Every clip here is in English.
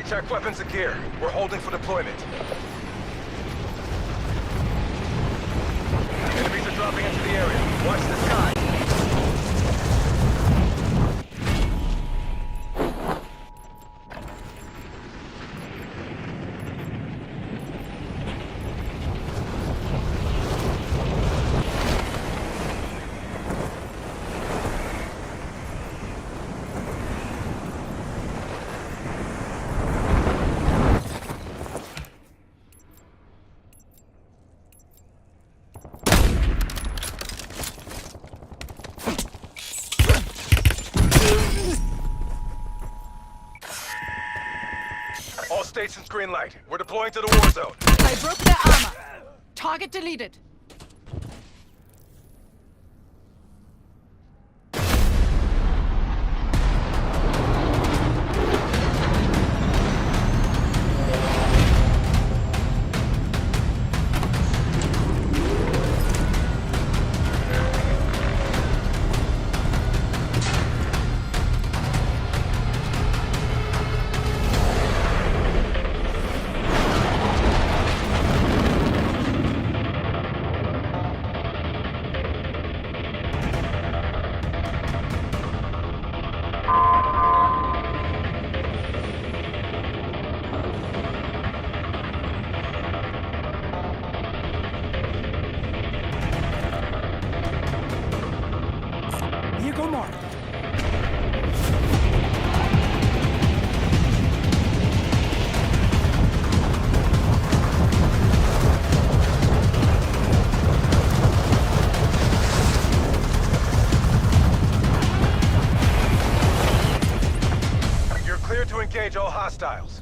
Check weapons and gear. We're holding for deployment. Enemies are dropping into the area. Watch the sky. All stations green light. We're deploying to the war zone. I broke their armor. Target deleted. Vehicle marked. You're clear to engage all hostiles.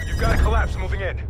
You've got a collapse moving in.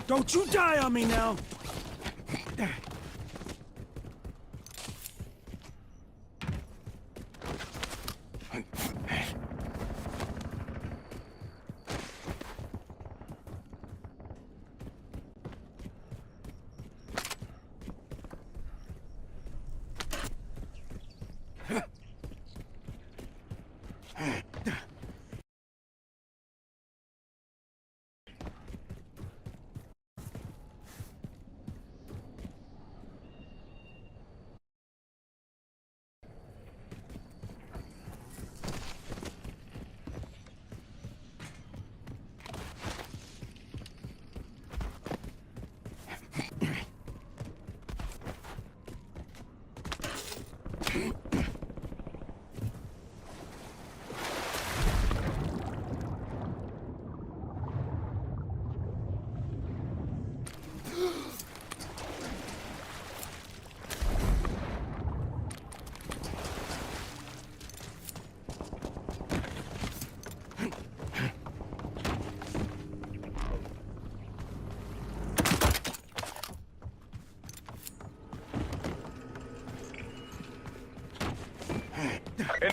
Don't you die on me now!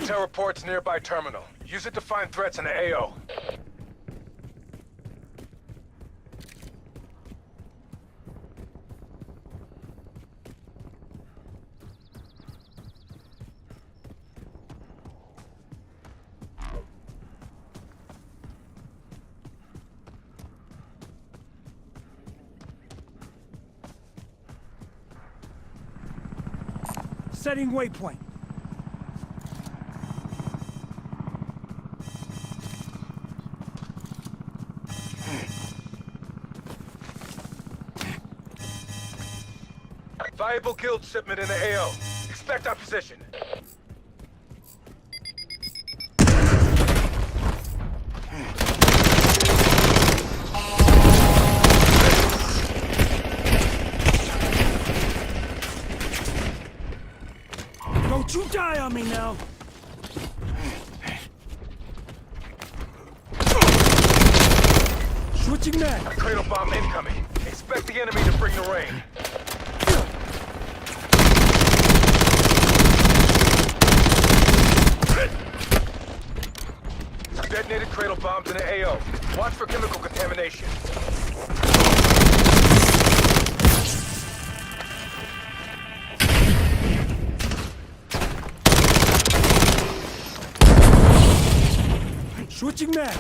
Intel reports nearby terminal. Use it to find threats in the AO. Setting waypoint. Viable guild shipment in the AO. Expect our position. Don't you die on me now! Switching mag! Cradle bomb incoming. Expect the enemy to bring the rain. Detonated cradle bombs in the AO. Watch for chemical contamination. Switching mag!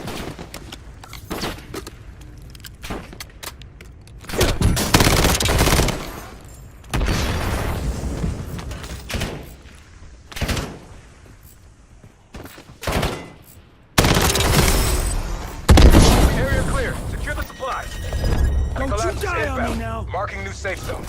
Area clear. Secure the supplies. Don't you Apolcalypse die on me inbound. now! Marking new safe zone.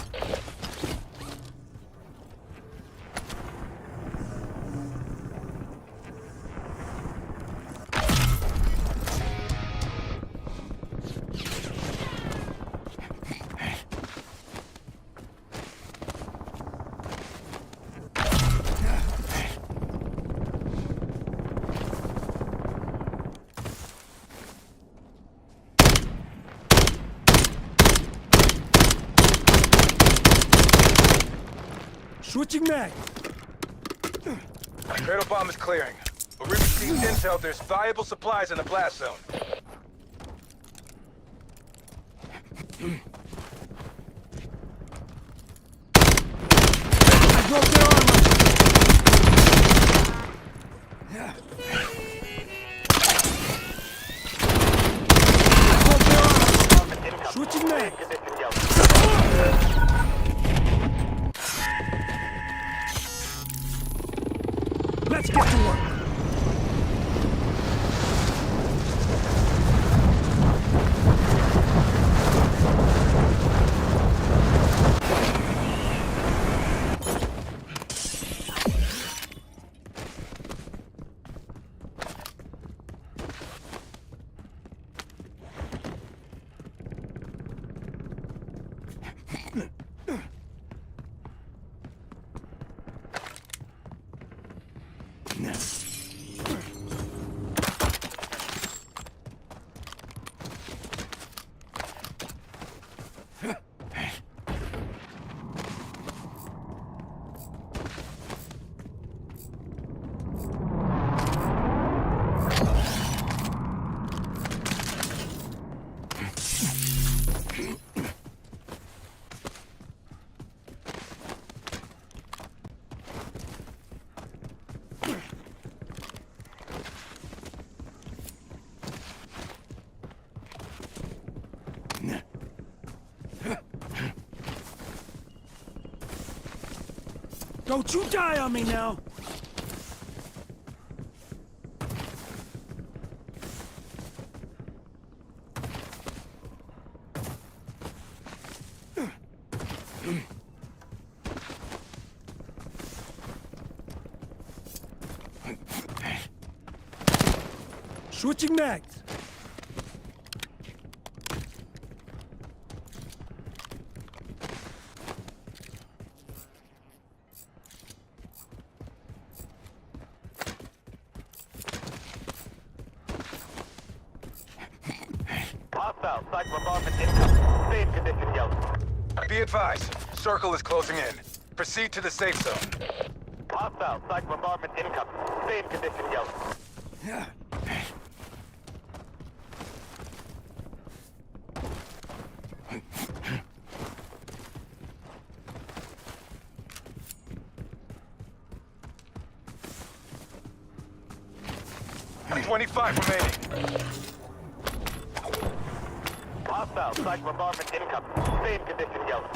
Switching mag! Cradle bomb is clearing. But we received intel there's valuable supplies in the blast zone. I broke their armor! Switching mag! Let's get to work! Don't you die on me now! Switching mags! Hostile, site bombardment incoming. Safe condition yellow. Be advised, circle is closing in. Proceed to the safe zone. Hostile. Psych bombardment incoming. Stay in condition, Yellow. 25 remaining. Hostile. Psych bombardment incoming. Stay in condition, Yellow.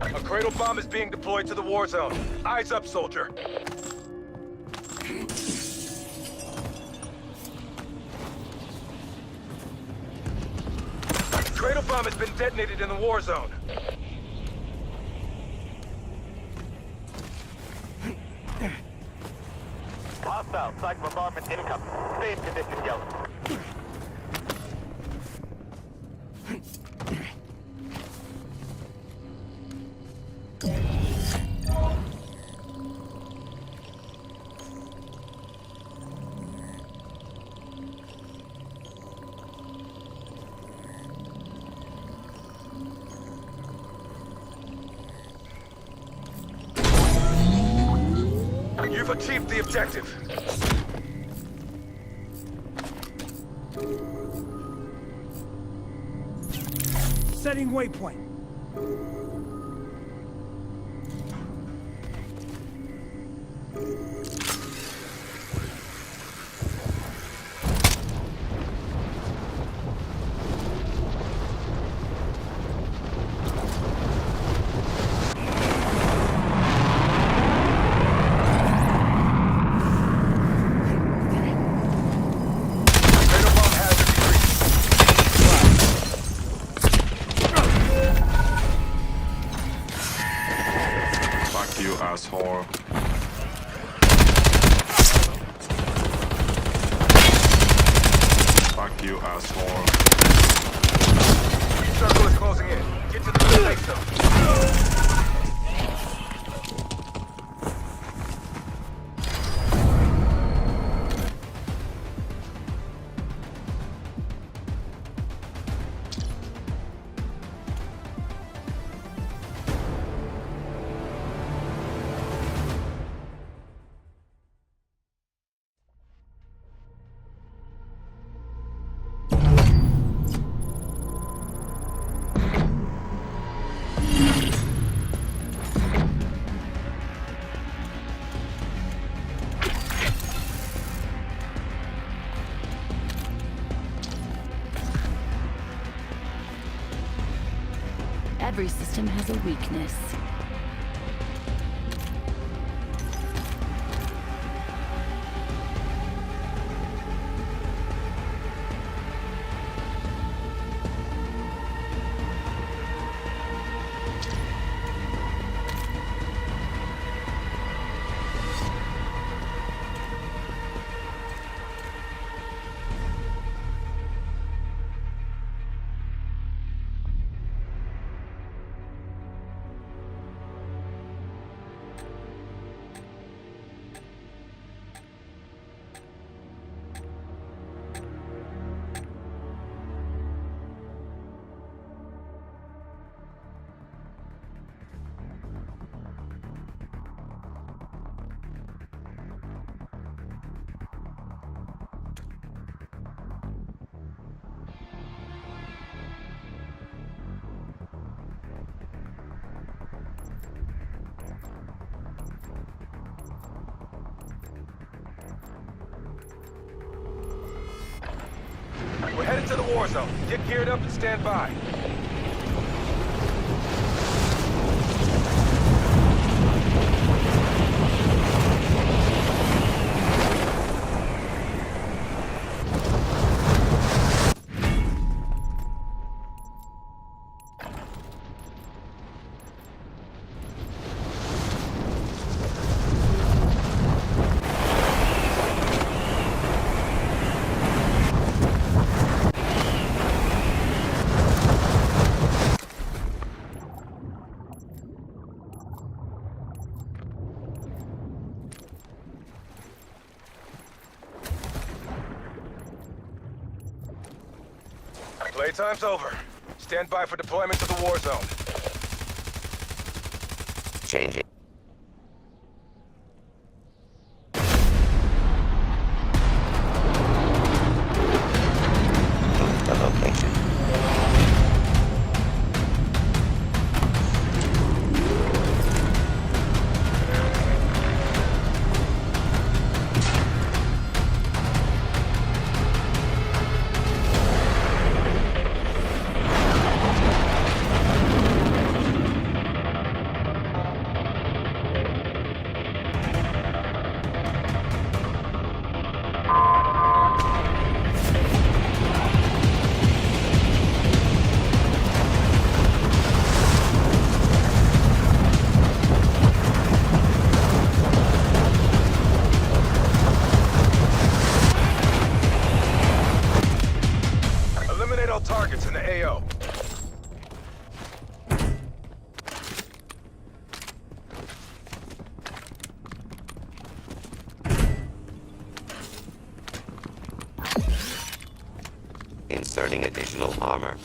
A cradle bomb is being deployed to the war zone. Eyes up, soldier. Cradle bomb has been detonated in the war zone. Hostile. Psych bombardment incoming. Stay in condition, Yellow. You've achieved the objective. Setting waypoint. Cradle bomb hazard decreased. Fuck you, asshole. Fuck you, asshole. Circle is closing in. Get to the safe zone. Every system has a weakness. We're headed to the war zone. Get geared up and stand by. Playtime's over. Stand by for deployment to the war zone. Changing. The location. Eliminate all targets in the AO. Inserting additional armor.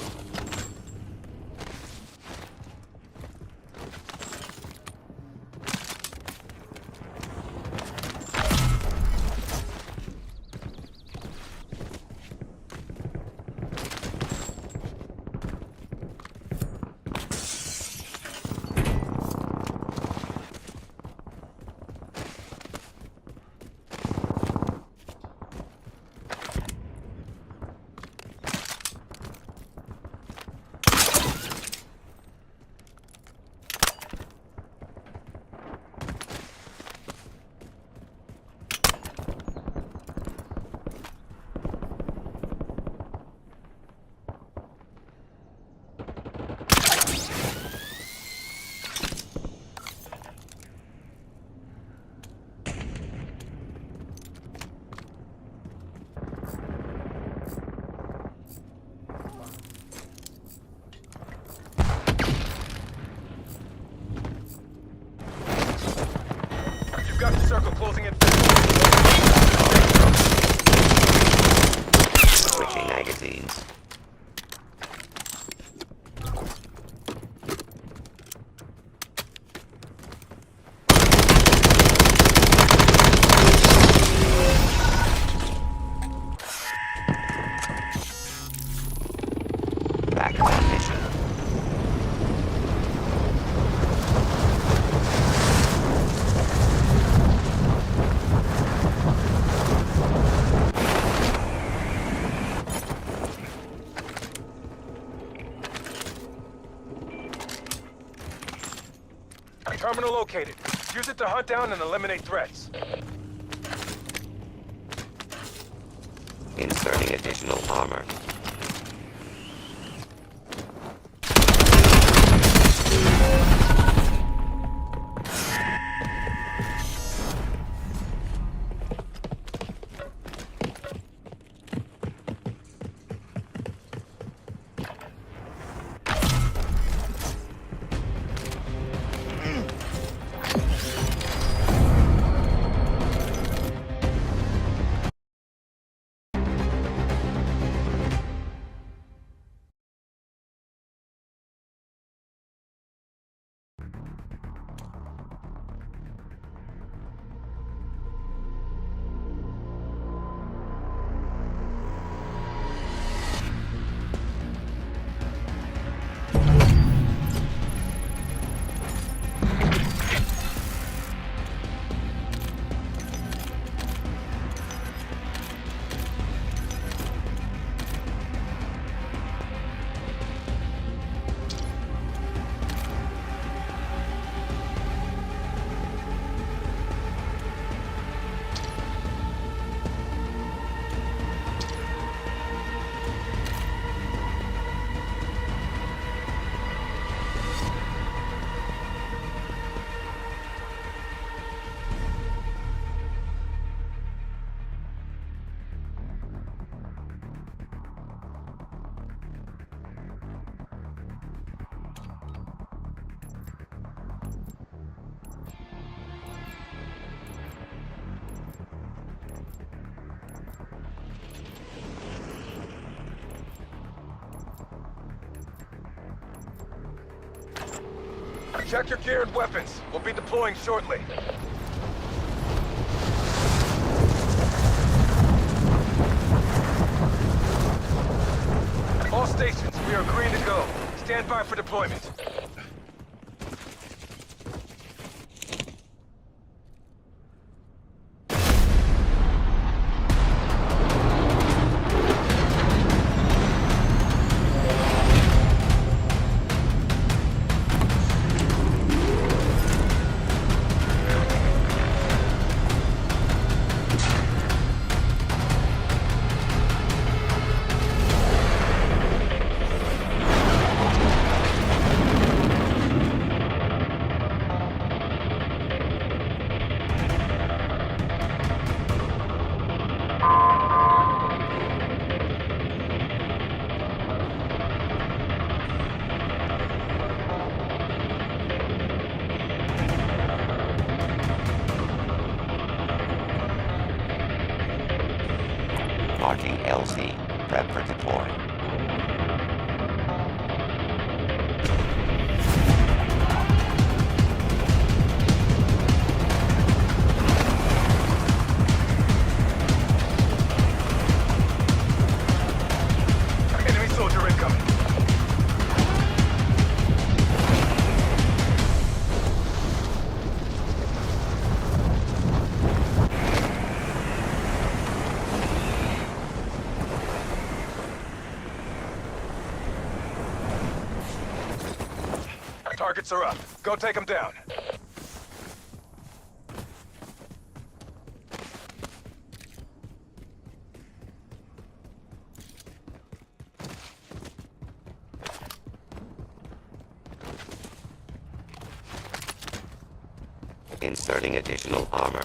You've got the circle closing in. Switching magazines. Back on mission. Terminal located. Use it to hunt down and eliminate threats. Inserting additional armor. Check your gear and weapons. We'll be deploying shortly. All stations, we are green to go. Stand by for deployment. Marking LZ. Prep for deploy. Enemy soldier incoming. Targets are up. Go take them down. Inserting additional armor.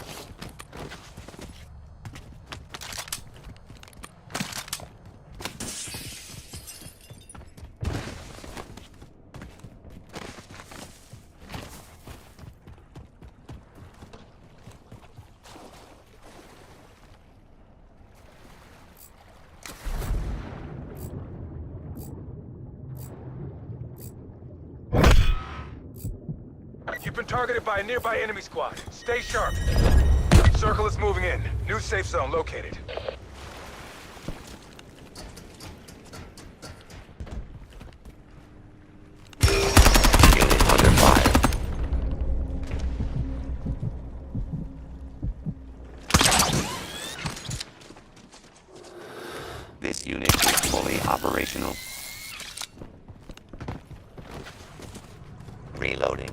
You've been targeted by a nearby enemy squad. Stay sharp. Circle is moving in. New safe zone located. Unit under fire. This unit is fully operational. Reloading.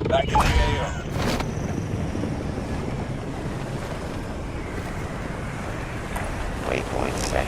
Back in the AO. Waypoint set.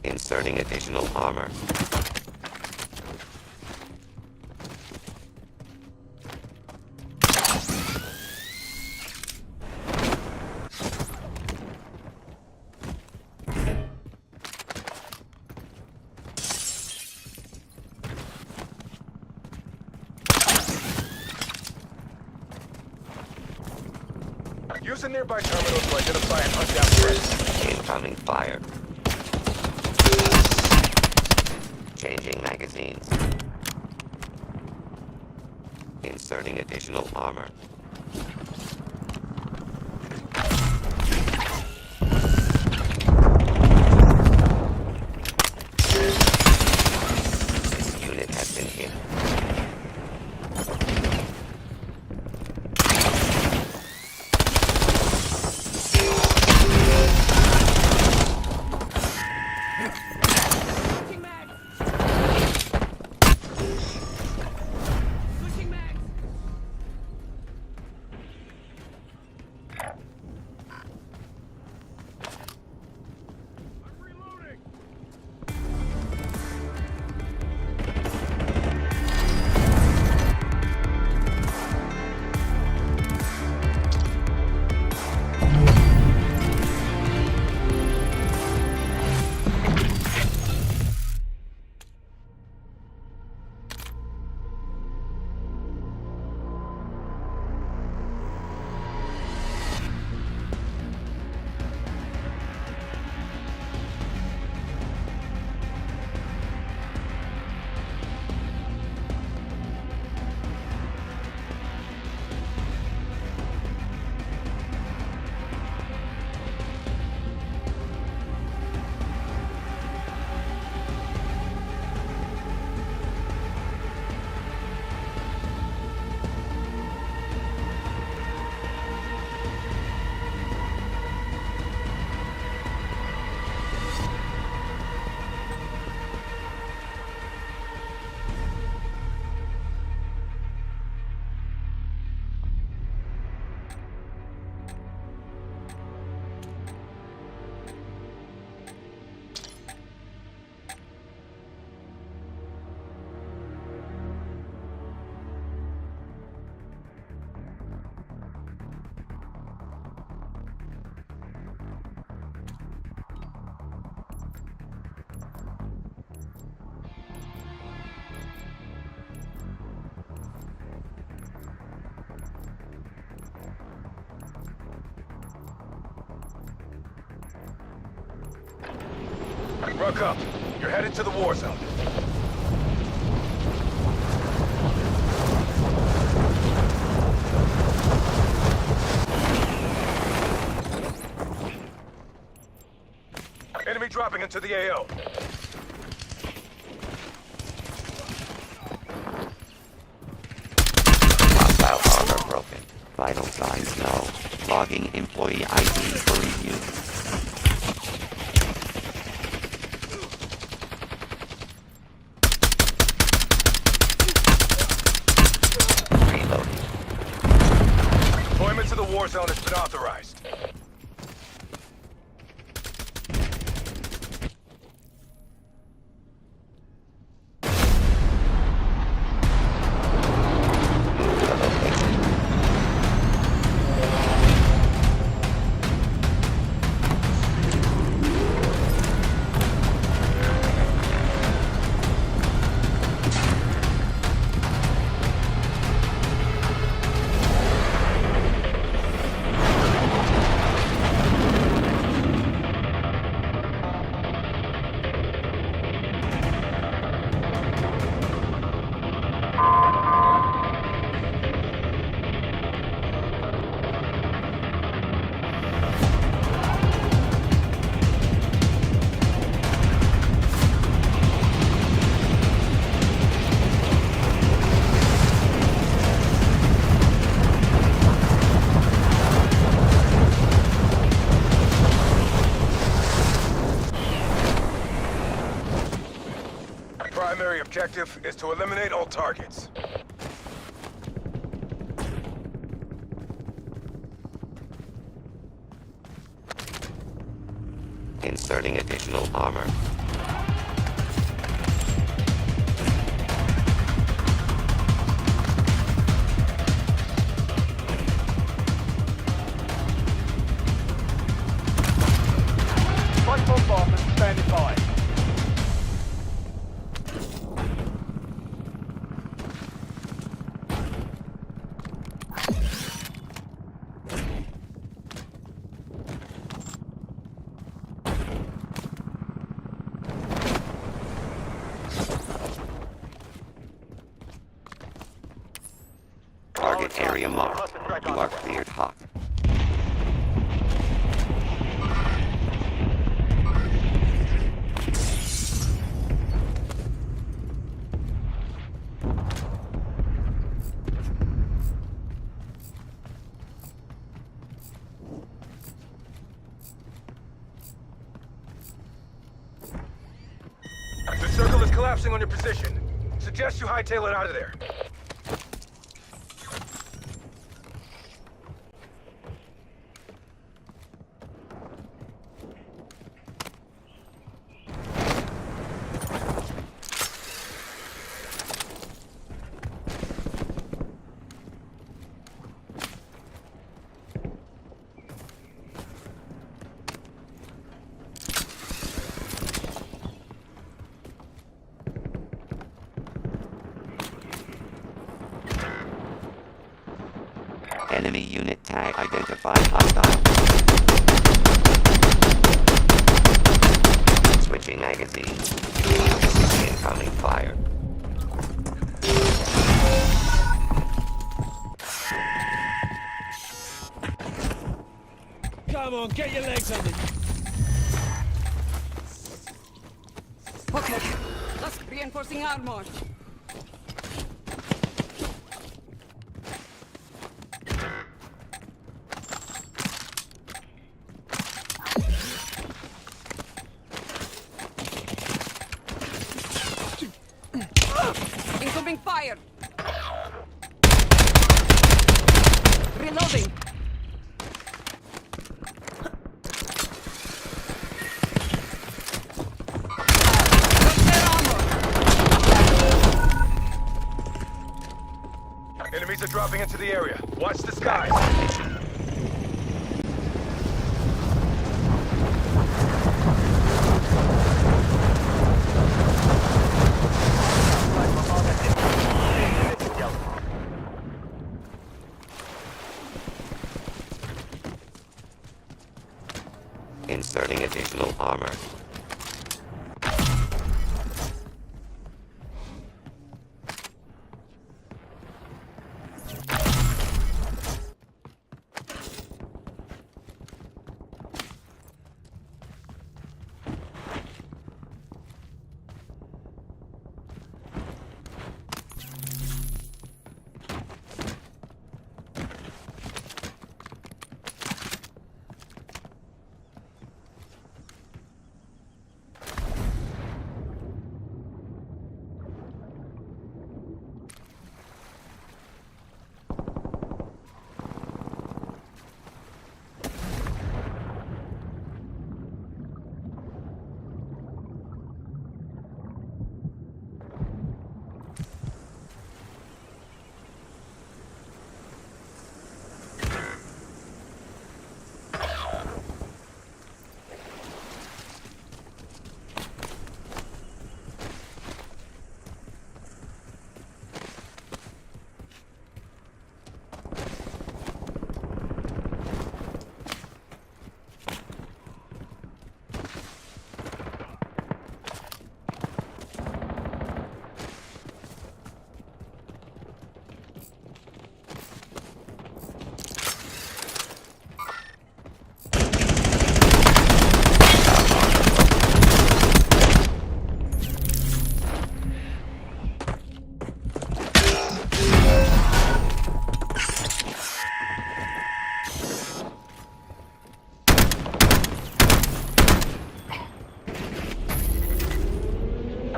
Inserting additional armor. Use a nearby terminal to identify and hunt down threats. Incoming fire. Changing magazines. Inserting additional armor. Ruck up. You're headed to the war zone. Enemy dropping into the AO. Hostile armor broken. Vital signs no. Logging employee ID for review. Reloading. Deployment to the war zone has been authorized. Primary objective is to eliminate all targets. Inserting additional armor. Platform bombers standing by. Target area marked. You are cleared hot. The circle is collapsing on your position. Suggest you hightail it out of there. Enemy unit tag identified hostile. Switching magazines. Incoming fire. Come on, get your legs under you. Okay, that's reinforcing armor. Incoming fire! Reloading! Enemies are dropping into the area. Watch the skies. Inserting additional armor.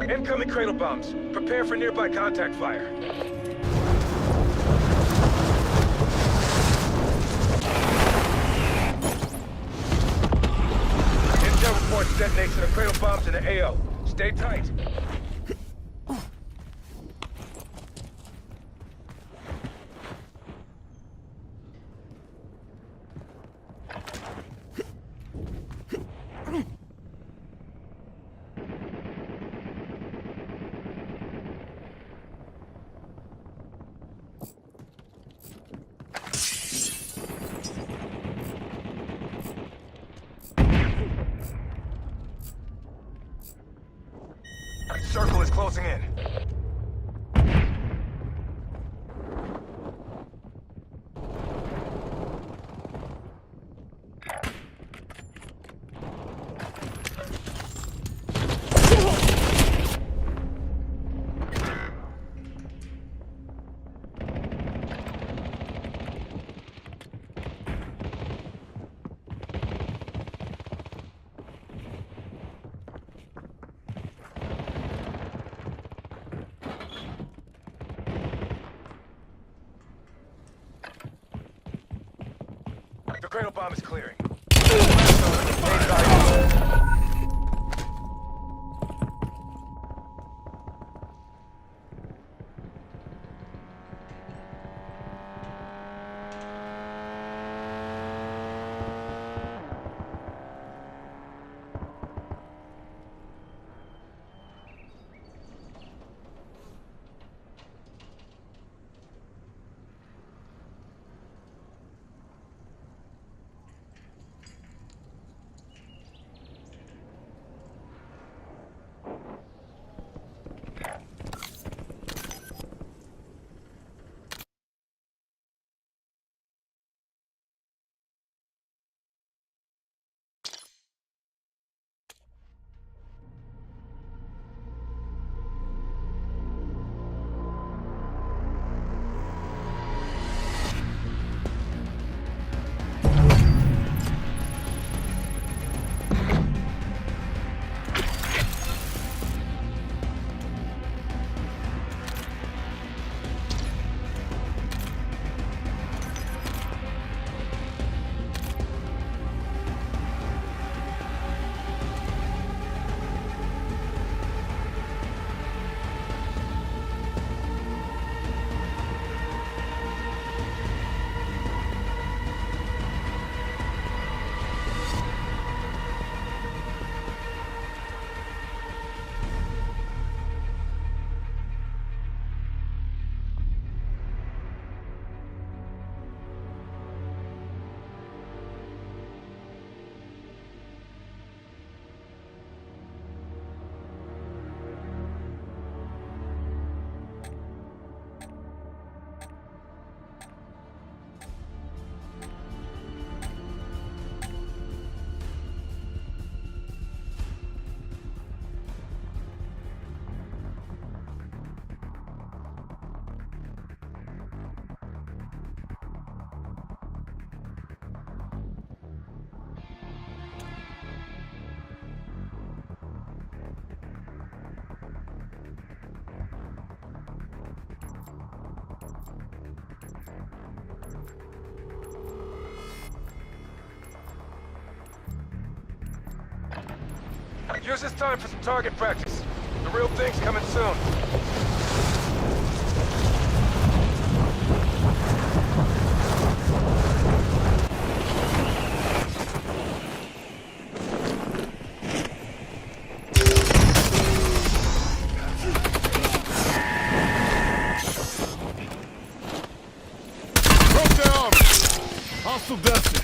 Incoming cradle bombs. Prepare for nearby contact fire. Intel reports detonation of cradle bombs in the AO. Stay tight. Circle is closing in. The cradle bomb is clearing. Use this time for some target practice. The real thing's coming soon. Broke their arm! Hostile vested.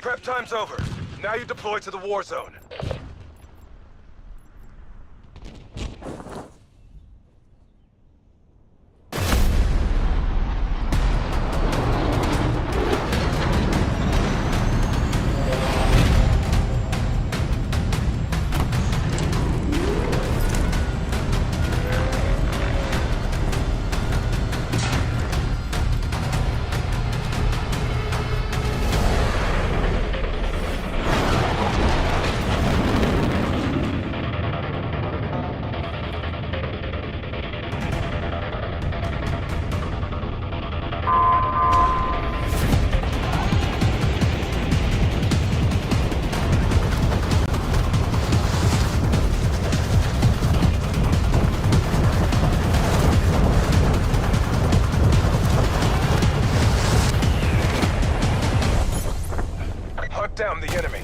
Prep time's over. Now you deploy to the war zone. Lock down the enemy.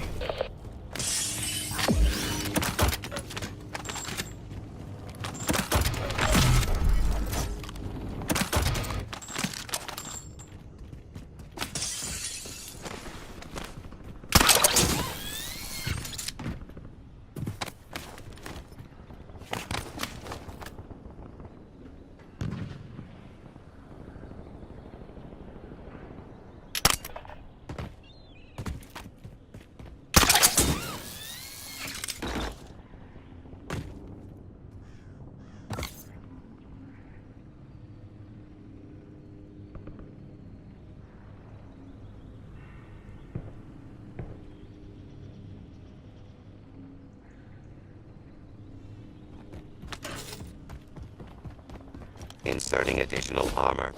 Inserting additional armor.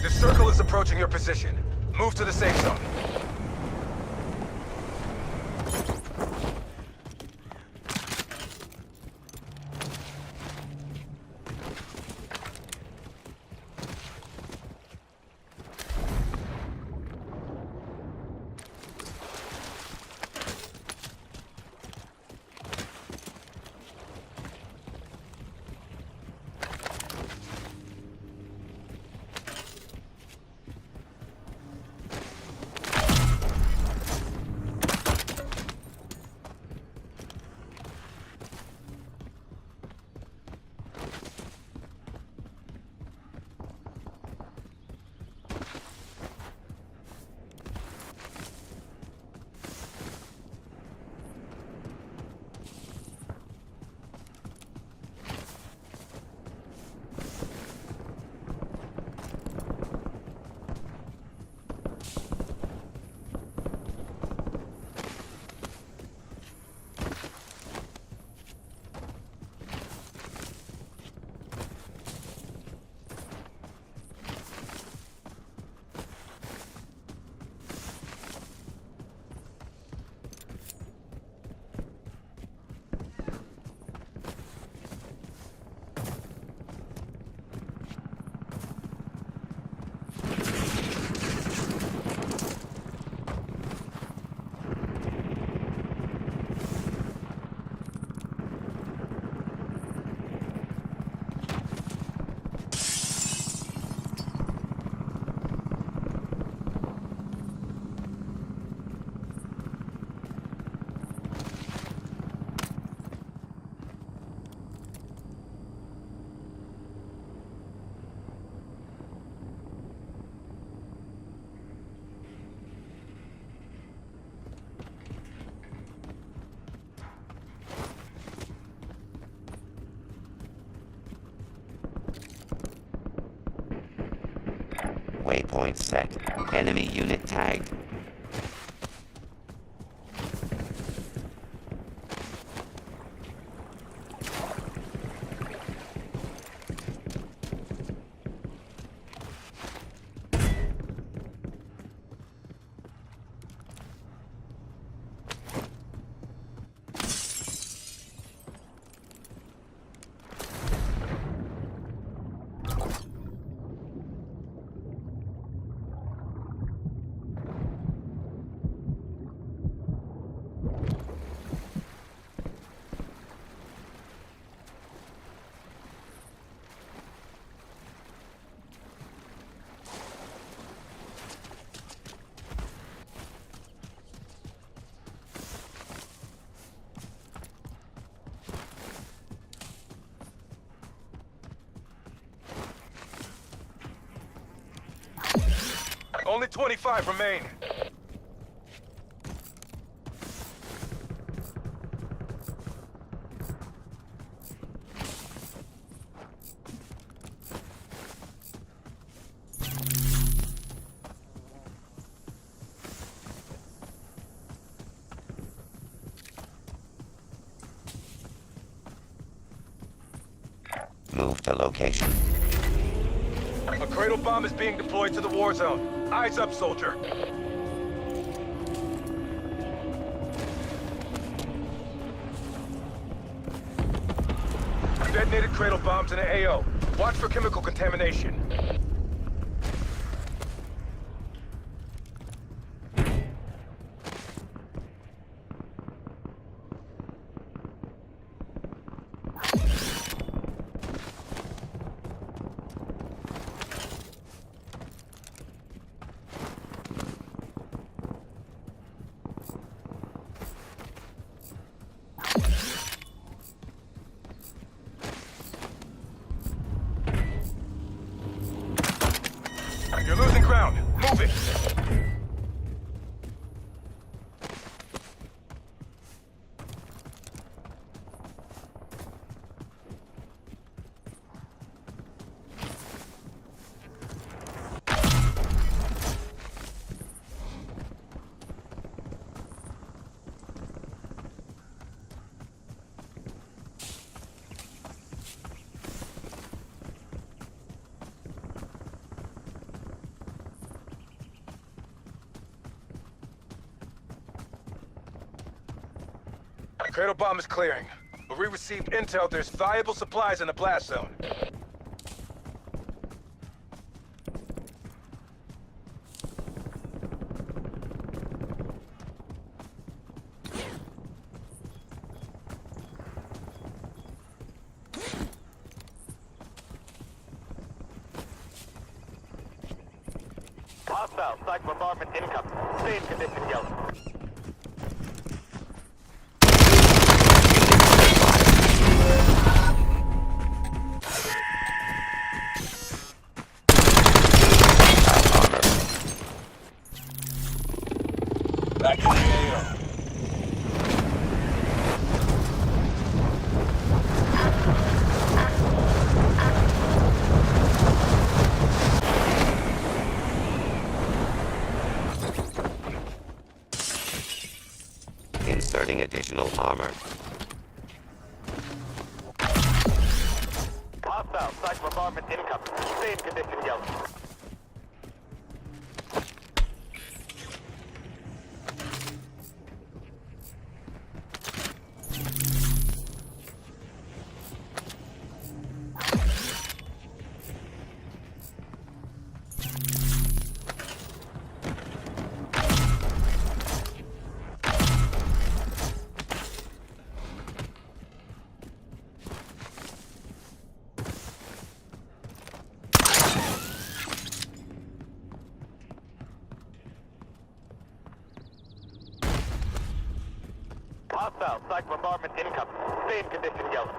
The circle is approaching your position. Move to the safe zone. Waypoint set. Enemy unit tagged. Only 25 remain. Marked a location. A cradle bomb is being deployed to the war zone. Eyes up, soldier. Detonated cradle bombs in the AO. Watch for chemical contamination. You're losing ground. Move it. Cradle bomb is clearing, but we received intel there's valuable supplies in the blast zone. Hostile, psych bombardment incoming. Stay in condition, yellow. Back in the AO. Inserting additional armor. Hostile, psych bombardment incoming. Stay in condition, yellow. Hostile, psych bombardment incoming. Stay in condition, yellow.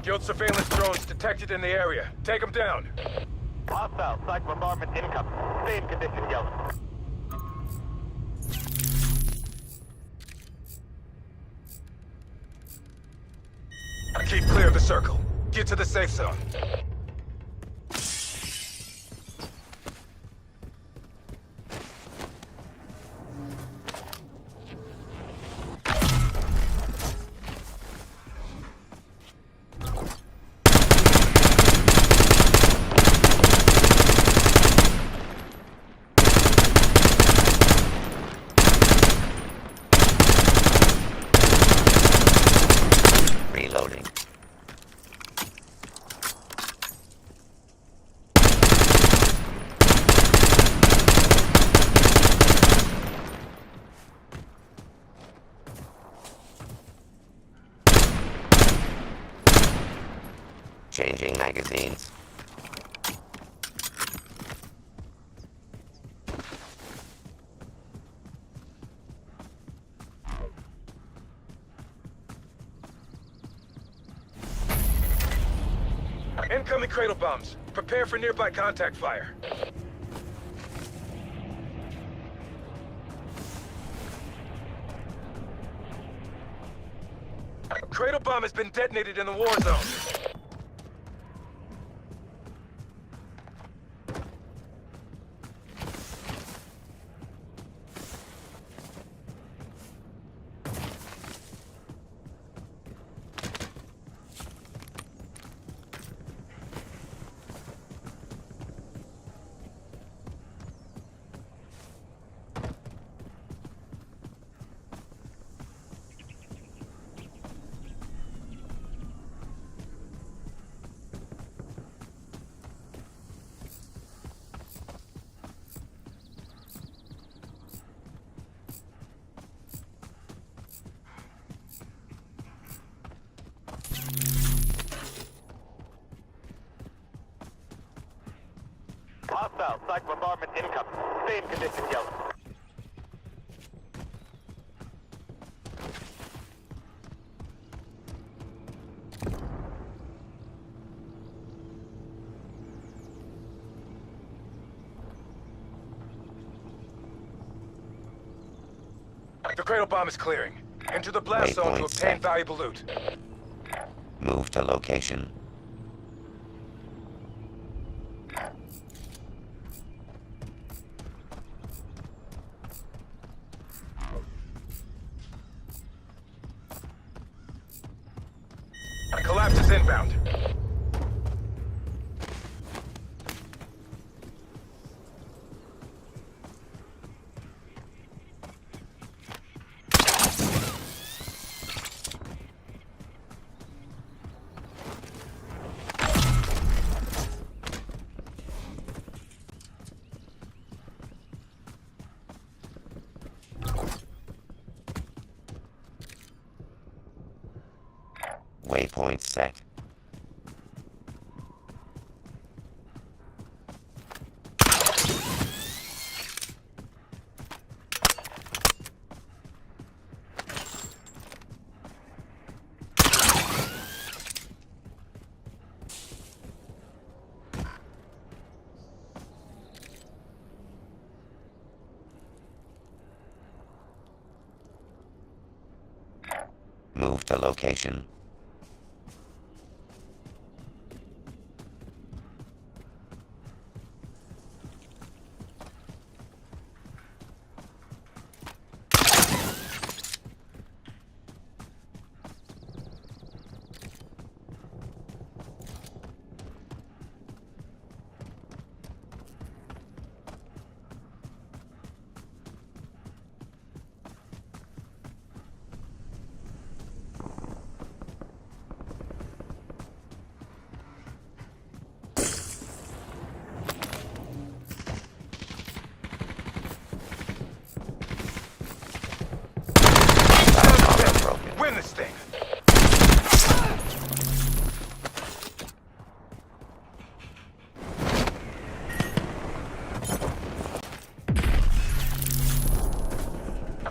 Guild surveillance drones detected in the area. Take them down. Hostile, psych bombardment incoming. Stay in condition, yellow. Keep clear of the circle. Get to the safe zone. Reloading. Changing magazines. Incoming cradle bombs. Prepare for nearby contact fire. Cradle bomb has been detonated in the war zone. Hostile, psych bombardment incoming. Stay in condition, yellow. The cradle bomb is clearing. Enter the blast zone to Waypoint obtain set. valuable loot. Move to location. Collapse is inbound. Waypoint set. Move to location. Win this thing!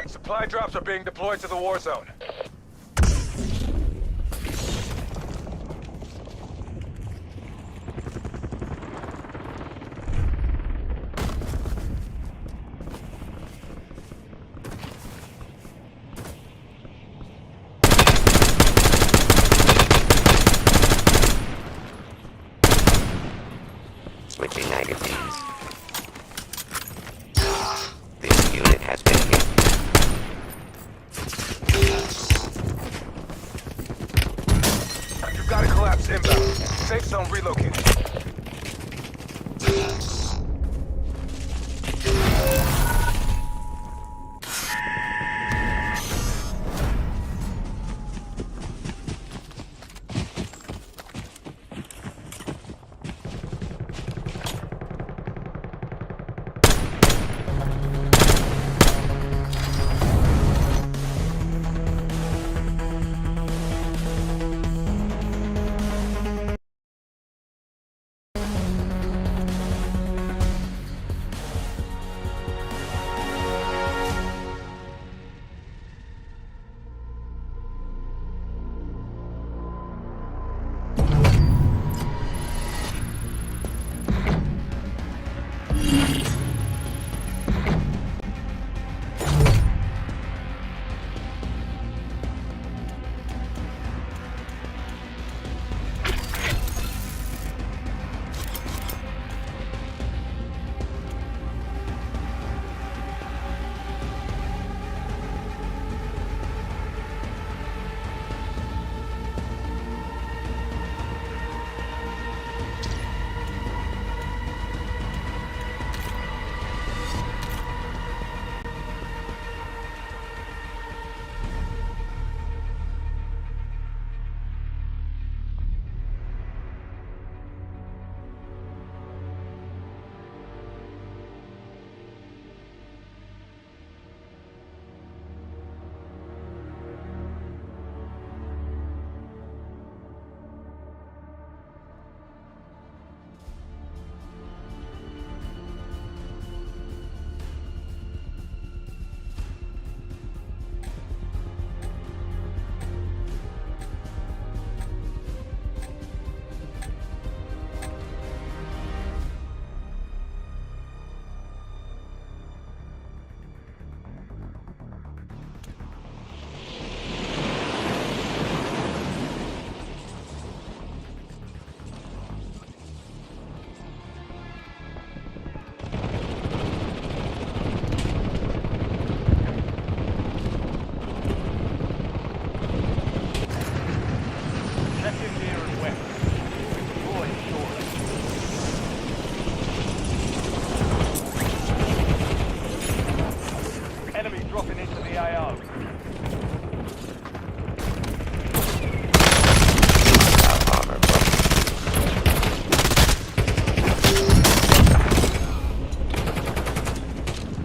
Supply drops are being deployed to the war zone. Switching magazines. This unit has been hit. You've got a collapse inbound. Safe zone relocated.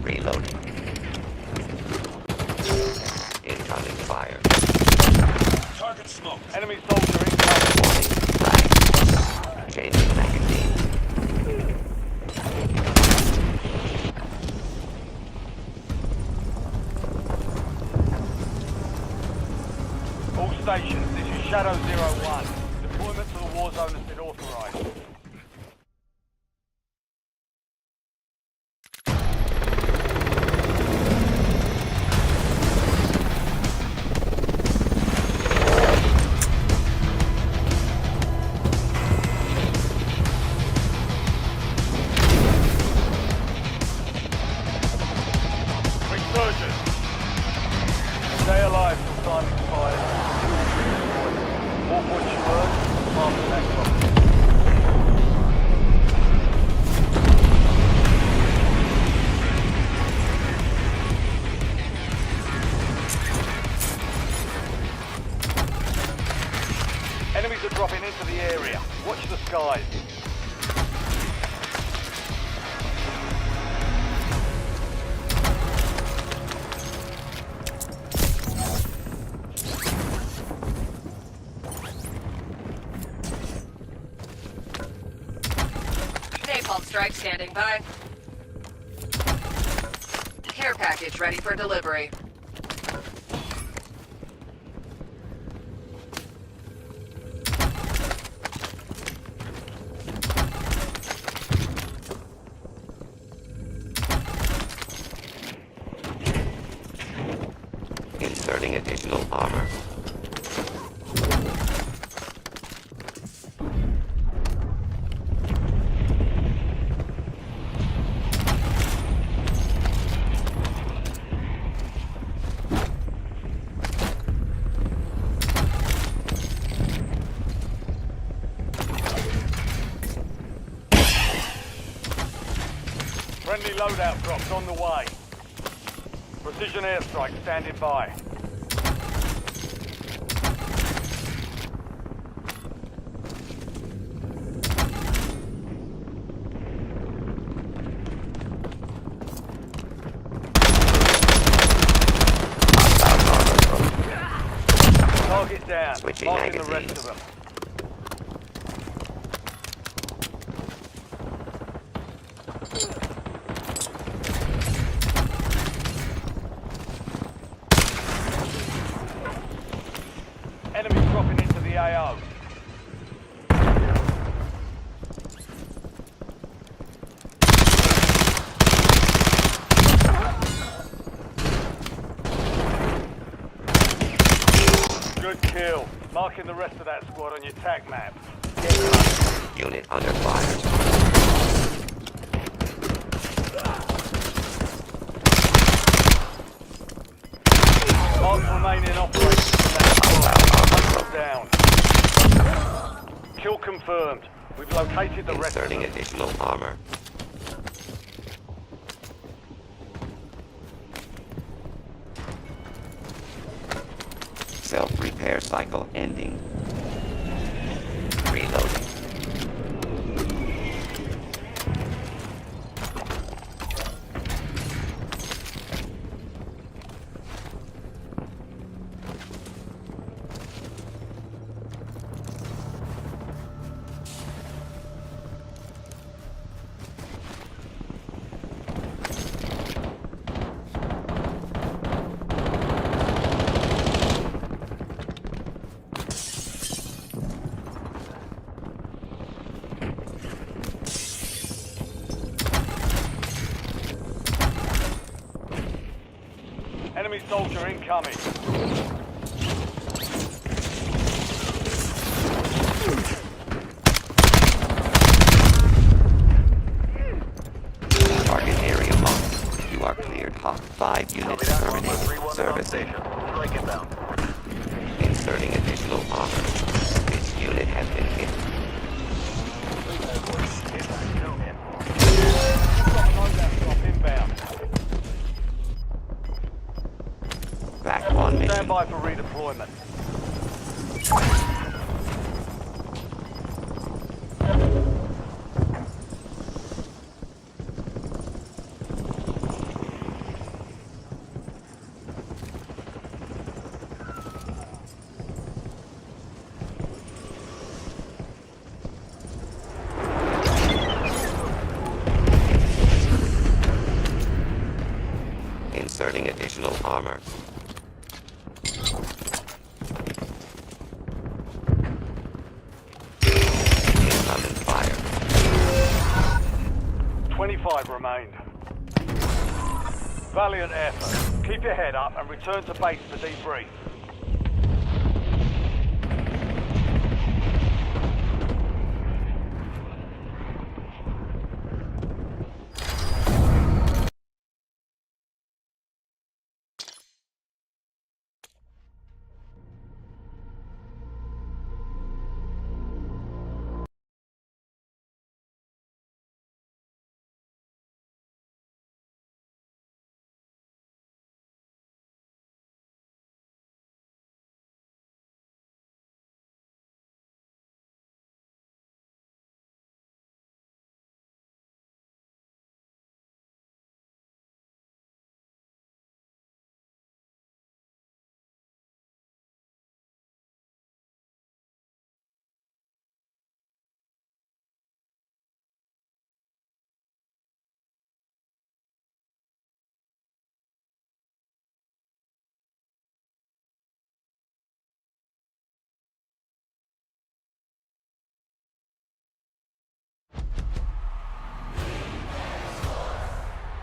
Reloading. Incoming fire. Target smoke. Enemy soldier incoming. Warning. Flag. Changing magazine. All stations, this is Shadow 01. Deployment to the war zone has been authorized. Resurgence. Stay alive till time expires. More points you earn, half the next one. Enemies are dropping into the area. Watch the skies. Napalm strike standing by. Care package ready for delivery. Inserting additional armor. Friendly loadout drops on the way. Precision airstrike standing by. Target down. Switching Marking the rest magazines. of them. Enemies dropping into the AO. Good kill. Marking the rest of that squad on your tac map. Unit under fire. Marks remain in operation from that squad. Down. Kill confirmed. We've located the rest of Inserting them. additional armor. Self-repair cycle ending. Reloading. Enemy soldier incoming. Target area marked. You are cleared hot. 5 units terminated. Servicing. Inserting additional armor. This unit has been hit. Inbound. Back on mission. Stand by for redeployment. Inserting additional armor. Incoming fire. 25 remained. Valiant effort. Keep your head up and return to base for debrief.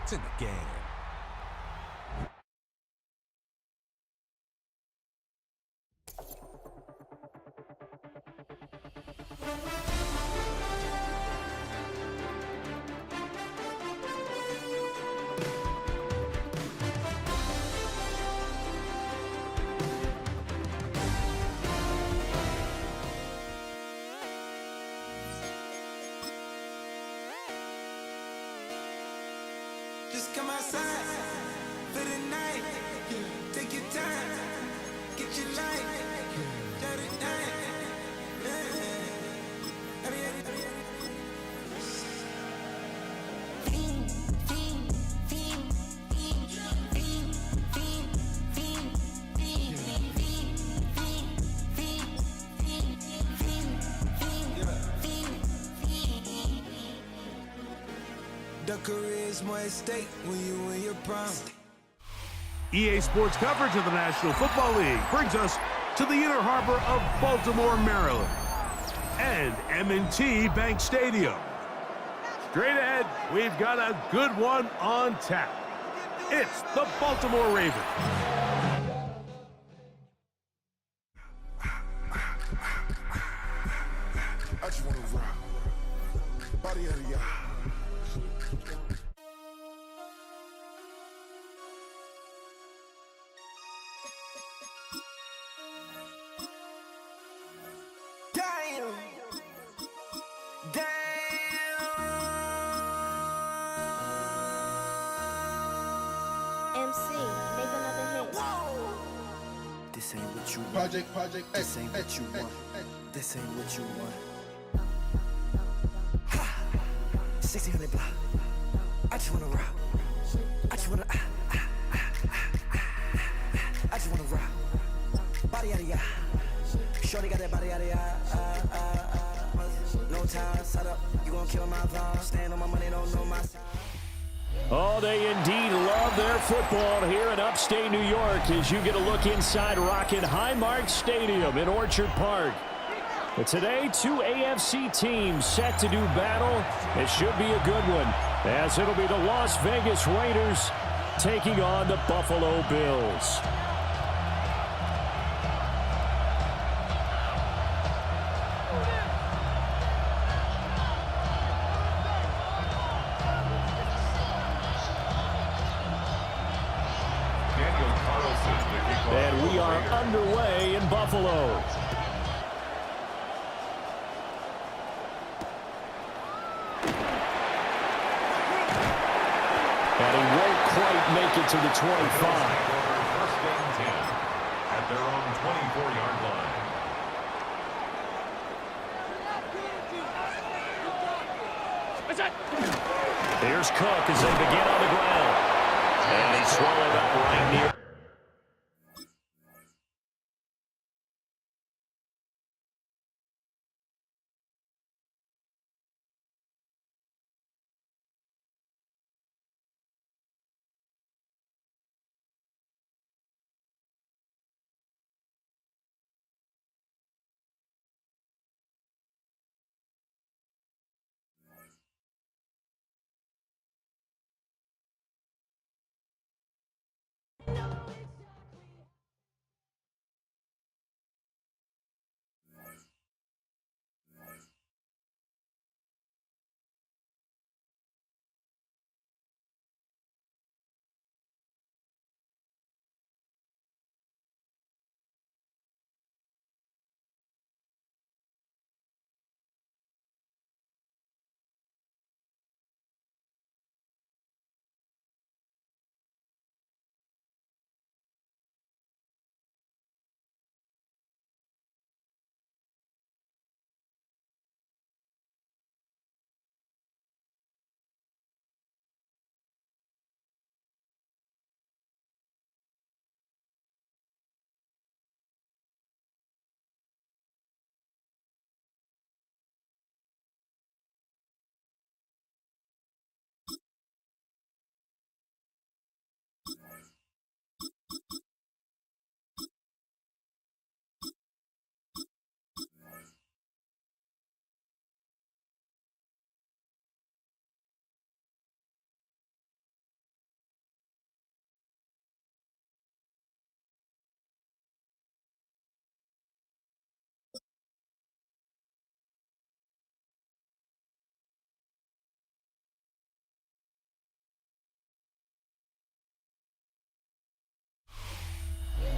It's in the game. Just come outside for the night. Take your time, get your life. Dirty night. The career's more at stake when you in your prime. EA Sports coverage of the National Football League brings us to the inner harbor of Baltimore, Maryland, and M&T Bank Stadium. Straight ahead, we've got a good one on tap. It's the Baltimore Ravens. I just wanna rock. Body out of y'all. Damn. MC, make another hit. This ain't what you want. Project, This ain't what you want. This ain't what you want. 1600 block. I just wanna rock. I just wanna. I just wanna rock. Body out of ya. Shorty got that body out of ya. No time, set up. You gon' kill my vibe. Stand on my money, don't know my. Oh, they indeed love their football here in upstate New York as you get a look inside Rocket Highmark Stadium in Orchard Park. But today, two AFC teams set to do battle. It should be a good one, as it'll be the Las Vegas Raiders taking on the Buffalo Bills. And we are underway in Buffalo. And he won't quite make it to the 25. First and 10 at their own 24-yard line. Here's Cook as they begin on the ground. And he swallowed up right near.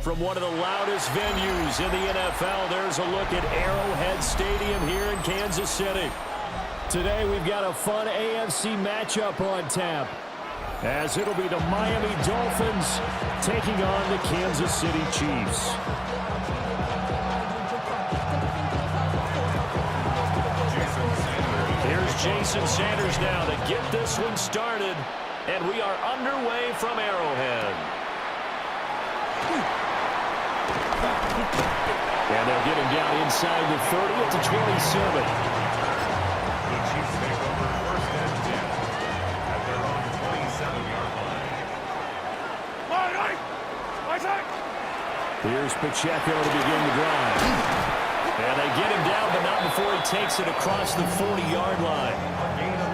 from one of the loudest venues in the NFL. There's a look at Arrowhead Stadium here in Kansas City. Today we've got a fun AFC matchup on tap, as it'll be the Miami Dolphins taking on the Kansas City Chiefs. Here's Jason Sanders now to get this one started, and we are underway from Arrowhead. And they'll get him down inside the 30 at the 27. The Chiefs take over first and 10 at their own 27-yard line. Here's Pacheco to begin the drive. And they get him down, but not before he takes it across the 40-yard line.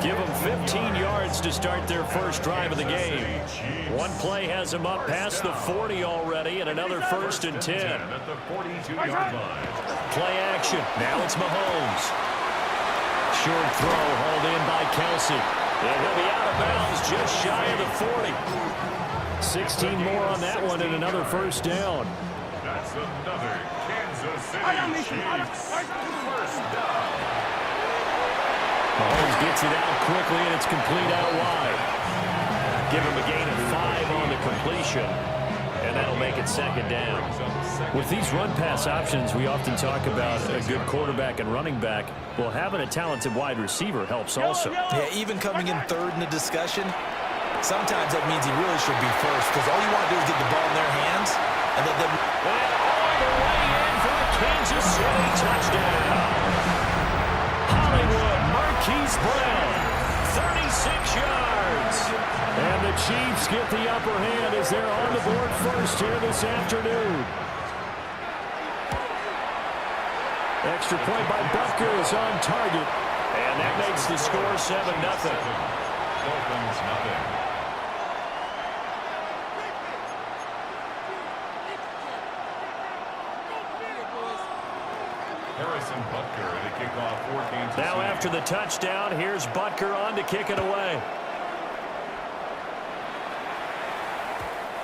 Give them 15 yards to start their first drive of the game. One play has him up past the 40 already, and another first and 10. At the 42-yard line. Play action. Now it's Mahomes. Short throw hauled in by Kelsey. And he'll be out of bounds just shy of the 40. 16 more on that one and another first down. That's another Kansas City Chiefs first down. Mahomes gets it out quickly, and it's complete out wide. Give him a gain of 5 on the completion, and that'll make it second down. With these run-pass options, we often talk about a good quarterback and running back. Well, having a talented wide receiver helps also. Yeah, even coming in third in the discussion, sometimes that means he really should be first, because all you want to do is get the ball in their hands and let them... And all the way in for a Kansas City touchdown. Hollywood Marquise Brown, 36 yards. And the Chiefs get the upper hand as they're on the board first here this afternoon. Extra point by Butker is on target. And that makes the score 7-0. Dolphins nothing. Harrison Butker to kick off for Kansas Now City. after the touchdown, here's Butker on to kick it away.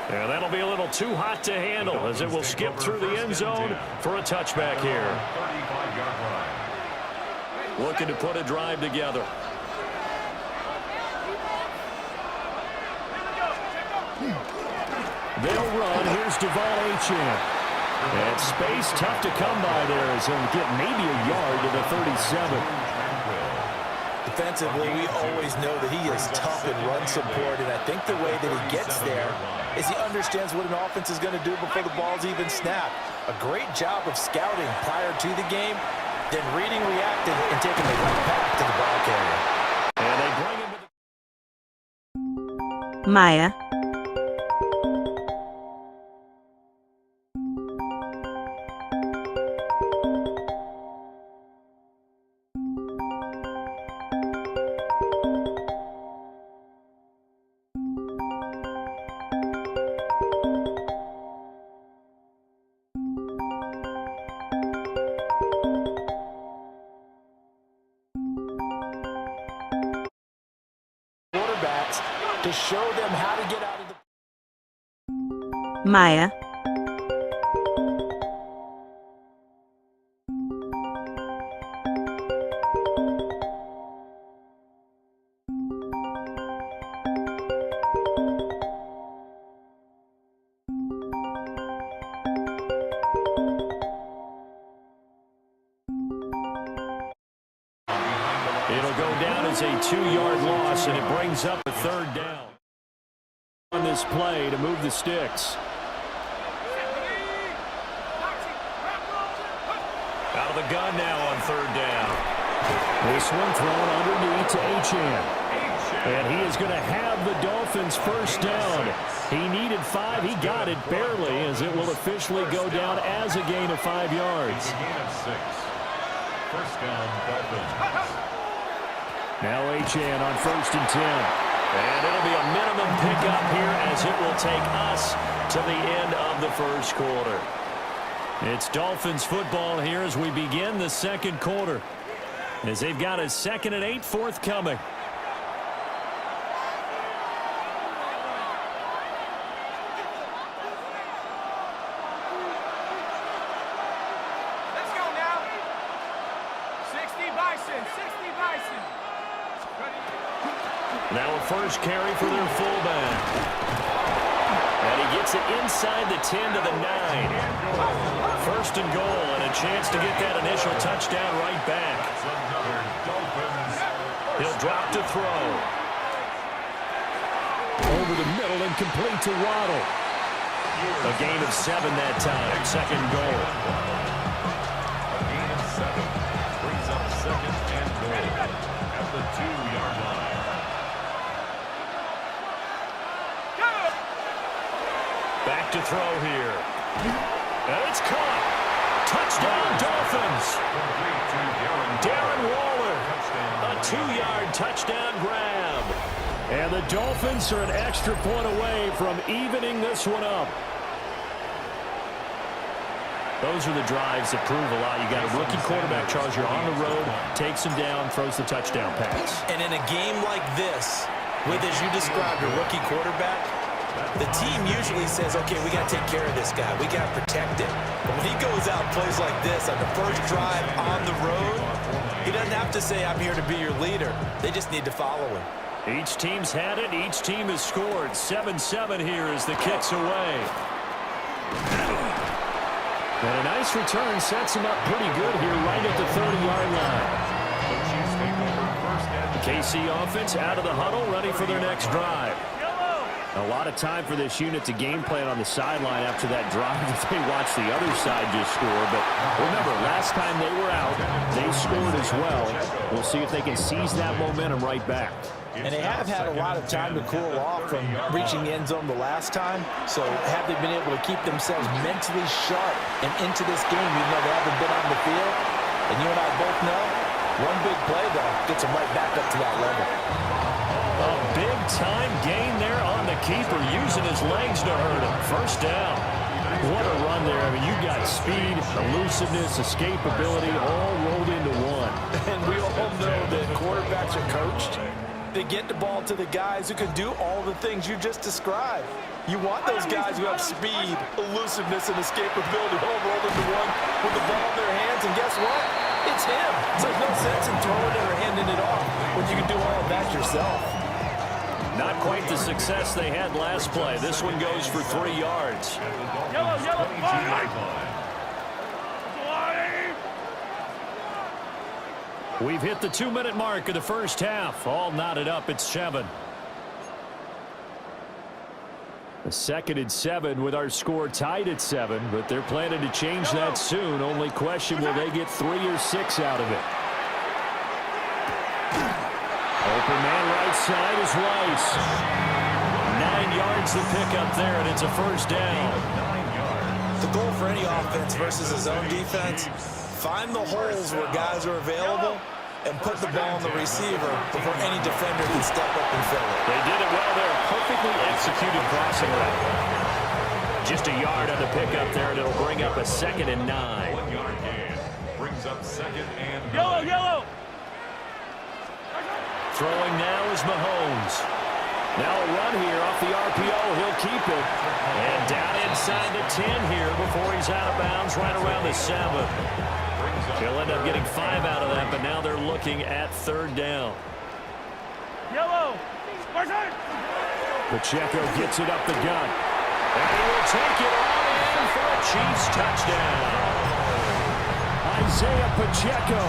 And that'll be a little too hot to handle as it will skip through the end zone for a touchback here. 35-yard line. Looking to put a drive together. They'll run. Here's Devon Achane. And space tough to come by there as he'll get maybe a yard to the 37. Defensively, we always know that he is tough in run support, and I think the way that he gets there is he understands what an offense is going to do before the ball's even snapped. A great job of scouting prior to the game, then reading, reacting, and taking the right path to the ball carrier. And they bring him to the... Maya. To show them how to get out of the... Maya. It'll go down as a 2-yard loss, and it brings up a third down on this play to move the sticks. Out of the gun now on third down. This one thrown underneath to Achane. And he is going to have the Dolphins first down. He needed 5. He got it barely, as it will officially go down as a gain of 5 yards. Gain of 6. First down, Dolphins. Now Achane on first and 10. And it'll be a minimum pickup here as it will take us to the end of the first quarter. It's Dolphins football here as we begin the second quarter, as they've got a 2nd and 8 forthcoming. first carry for their fullback. And he gets it inside the 10 to the 9. First and goal, and a chance to get that initial touchdown right back. He'll drop to throw. Over the middle and complete to Waddle. A gain of 7 that time. Second goal. A gain of 7 brings up second and goal at the 2-yard line. Back to throw here. And it's caught. Touchdown Dolphins. Darren Waller. A 2-yard touchdown grab. And the Dolphins are an extra point away from evening this one up. Those are the drives that prove a lot. You got a rookie quarterback, Charger, on the road, takes him down, throws the touchdown pass. And in a game like this, with, as you described, a rookie quarterback, the team usually says, okay, we got to take care of this guy. We got to protect him. But when he goes out and plays like this on the first drive on the road, he doesn't have to say, I'm here to be your leader. They just need to follow him. Each team's had it. Each team has scored. 7-7 here as the kick's away. And a nice return sets him up pretty good here right at the 30-yard line. KC offense out of the huddle, ready for their next drive. A lot of time for this unit to game plan on the sideline after that drive if they watch the other side just score. But remember, last time they were out, they scored as well. We'll see if they can seize that momentum right back. And they have had a lot of time to cool off from reaching the end zone the last time. So have they been able to keep themselves mentally sharp and into this game, even though they haven't been on the field? And you and I both know, one big play, though, gets them right back up to that level. A big-time gain there on the keeper, using his legs to hurt him. First down. What a run there. I mean, you got speed, elusiveness, escapability, all rolled into one. And we all know that quarterbacks are coached. They get the ball to the guys who can do all the things you just described. You want those guys who have speed, elusiveness, and escapability all rolled into one with the ball in their hands. And guess what? It's him. So there's no sense in throwing it or handing it off when you can do all of that yourself. Not quite the success they had last play. This one goes for 3 yards. We've hit the 2-minute mark of the first half. All knotted up at 7. A second and 7 with our score tied at 7, but they're planning to change that soon. Only question, will they get 3 or 6 out of it? Open man right side is Rice. 9 yards to pick up there, and it's a first down. The goal for any offense versus a zone defense, find the holes where guys are available and put the ball on the receiver before any defender can step up and fill it. They did it well there. Perfectly executed crossing route. Just a yard on the pickup there, and it'll bring up a 2nd and 9. 1-yard gain brings up 2nd and 9. Yellow! Throwing now is Mahomes. Now a run here off the RPO. He'll keep it. And down inside the 10 here before he's out of bounds right around the 7. He'll end up getting 5 out of that, but now they're looking at 3rd down. Yellow! Pacheco gets it up the gut. And he will take it all in for a Chiefs touchdown. Isaiah Pacheco,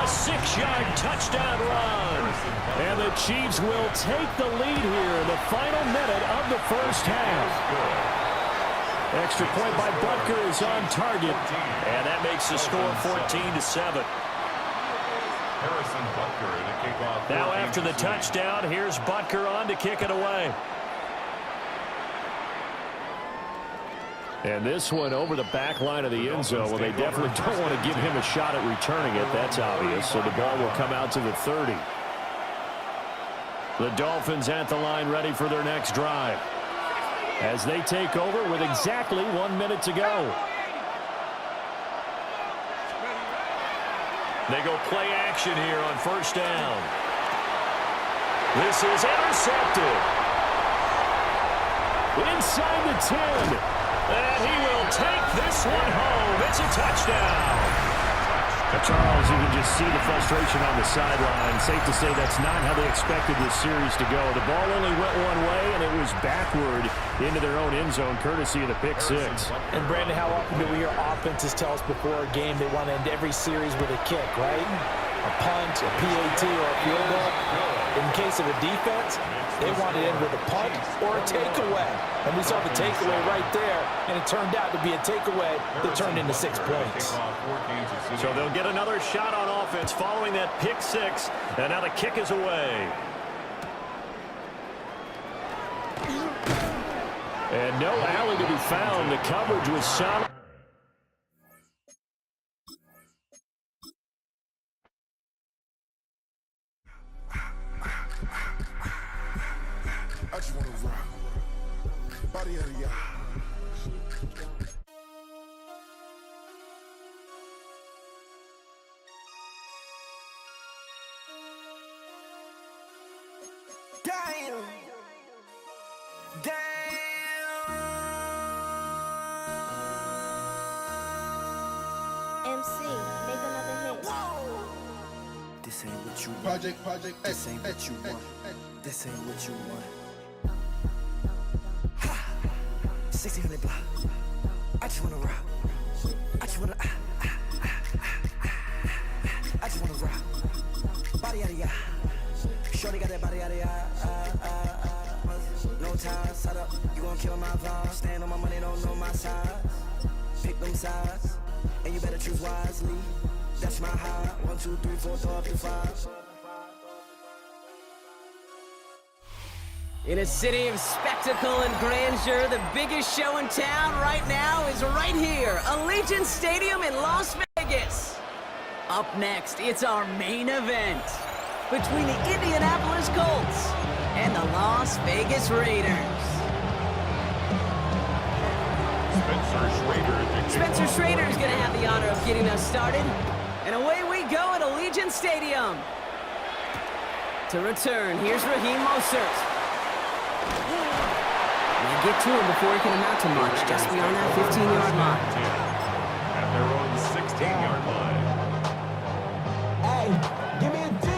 a 6-yard touchdown run. And the Chiefs will take the lead here in the final minute of the first half. Extra point by Butker is on target. And that makes the score 14-7. Harrison Butker in a kickoff. Now after the touchdown, here's Butker on to kick it away. And this one over the back line of the end zone. Well, they definitely don't want to give him a shot at returning it. That's obvious. So the ball will come out to the 30. The Dolphins at the line ready for their next drive as they take over with exactly 1 minute to go. They go play action here on first down. This is intercepted. Inside the 10. And he will take this one home. It's a touchdown. Charles, you can just see the frustration on the sideline. Safe to say that's not how they expected this series to go. The ball only went one way, and it was backward into their own end zone, courtesy of the pick six. And Brandon, how often do we hear offenses tell us before a game they want to end every series with a kick, right? A punt, a PAT, or a field goal. In case of a defense, they want to end with a punt or a takeaway. And we saw the takeaway right there, and it turned out to be a takeaway that turned into 6 points. So they'll get another shot on offense following that pick six, and now the kick is away. And no alley to be found. The coverage was solid. I just wanna rock. Body of the Damn. MC, make another hit. This ain't what you want. Project. This ain't what you want. This ain't what you want. Ha! 1600 block. I just wanna rock. I just wanna. I just wanna rock. Body out of ya. Shorty got that body out of ya. No time, set up. You gon' kill my vibe. Stand on my money, don't know my size. Pick them sides, and you better choose wisely. That's my high. 1, 2, 3, 4, throw up to 5. In a city of spectacle and grandeur, the biggest show in town right now is right here, Allegiant Stadium in Las Vegas. Up next, it's our main event between the Indianapolis Colts and the Las Vegas Raiders. Spencer Schrader is going to have the honor of getting us started. And away we go at Allegiant Stadium. To return, here's Raheem Mostert. Now get to him before he can amount to much, just beyond that 15-yard line. At their own 16-yard line. Hey, give me a D.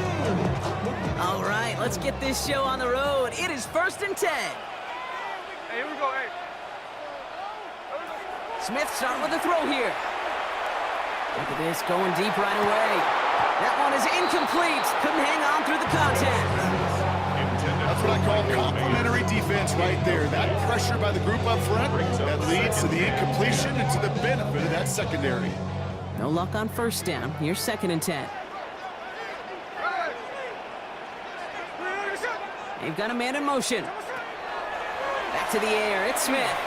All right, let's get this show on the road. It is 1st and 10. Hey, here we go, hey. Smith starting with a throw here. Look at this, going deep right away. That one is incomplete. Couldn't hang on through the contact. That's what I call complementary defense right there. That pressure by the group up front, that leads to the incompletion and to the benefit of that secondary. No luck on 1st down. Here's 2nd and 10. They've got a man in motion. Back to the air. It's Smith.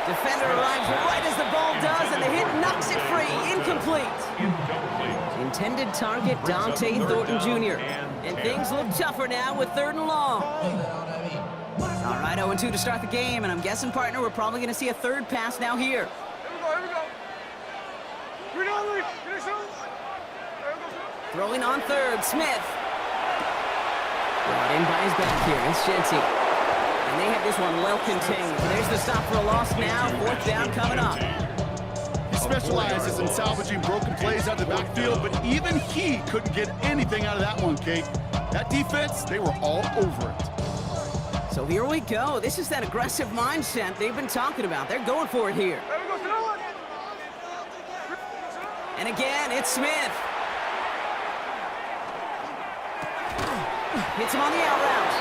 Defender arrives right as the ball does, and the hit knocks it free. Incomplete. Intended target, Dante Thornton Jr. And things look tougher now with 3rd and long. All right, 0-2 to start the game, and I'm guessing, partner, we're probably going to see a 3rd pass now here. Throwing on 3rd, Smith. Brought in by his back here, it's Shenty. And they have this one well contained. There's the stop for a loss now. 4th down coming up. He specializes in salvaging broken plays out of the backfield, but even he couldn't get anything out of that one, Kate. That defense, they were all over it. So here we go. This is that aggressive mindset they've been talking about. They're going for it here. And again, it's Smith. Hits him on the out route.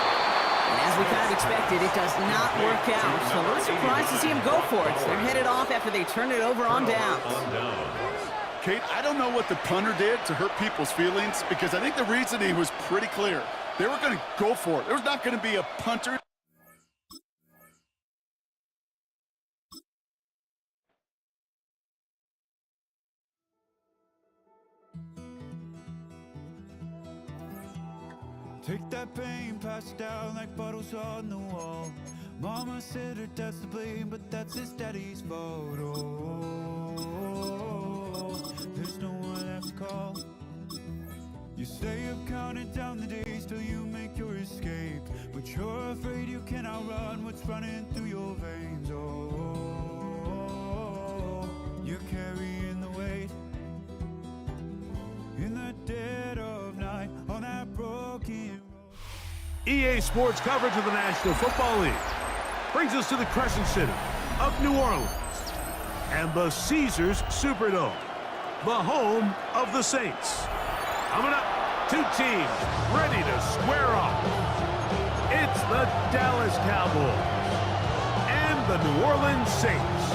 And as we kind of expected, it does not work out. So a little surprised to see him go for it. They're headed off after they turn it over on downs. Kate, I don't know what the punter did to hurt people's feelings, because I think the reasoning was pretty clear. They were going to go for it. There was not going to be a punter. Take that pain, pass it down like bottles on the wall. Mama said her dad's to blame, but that's his daddy's fault. Oh, there's no one left to call. You stay up counting down the days till you make your escape, but you're afraid you can outrun what's running through your veins. Oh, you're carrying the weight EA Sports coverage of the National Football League brings us to the Crescent City of New Orleans and the Caesars Superdome, the home of the Saints. Coming up, two teams ready to square off. It's the Dallas Cowboys and the New Orleans Saints.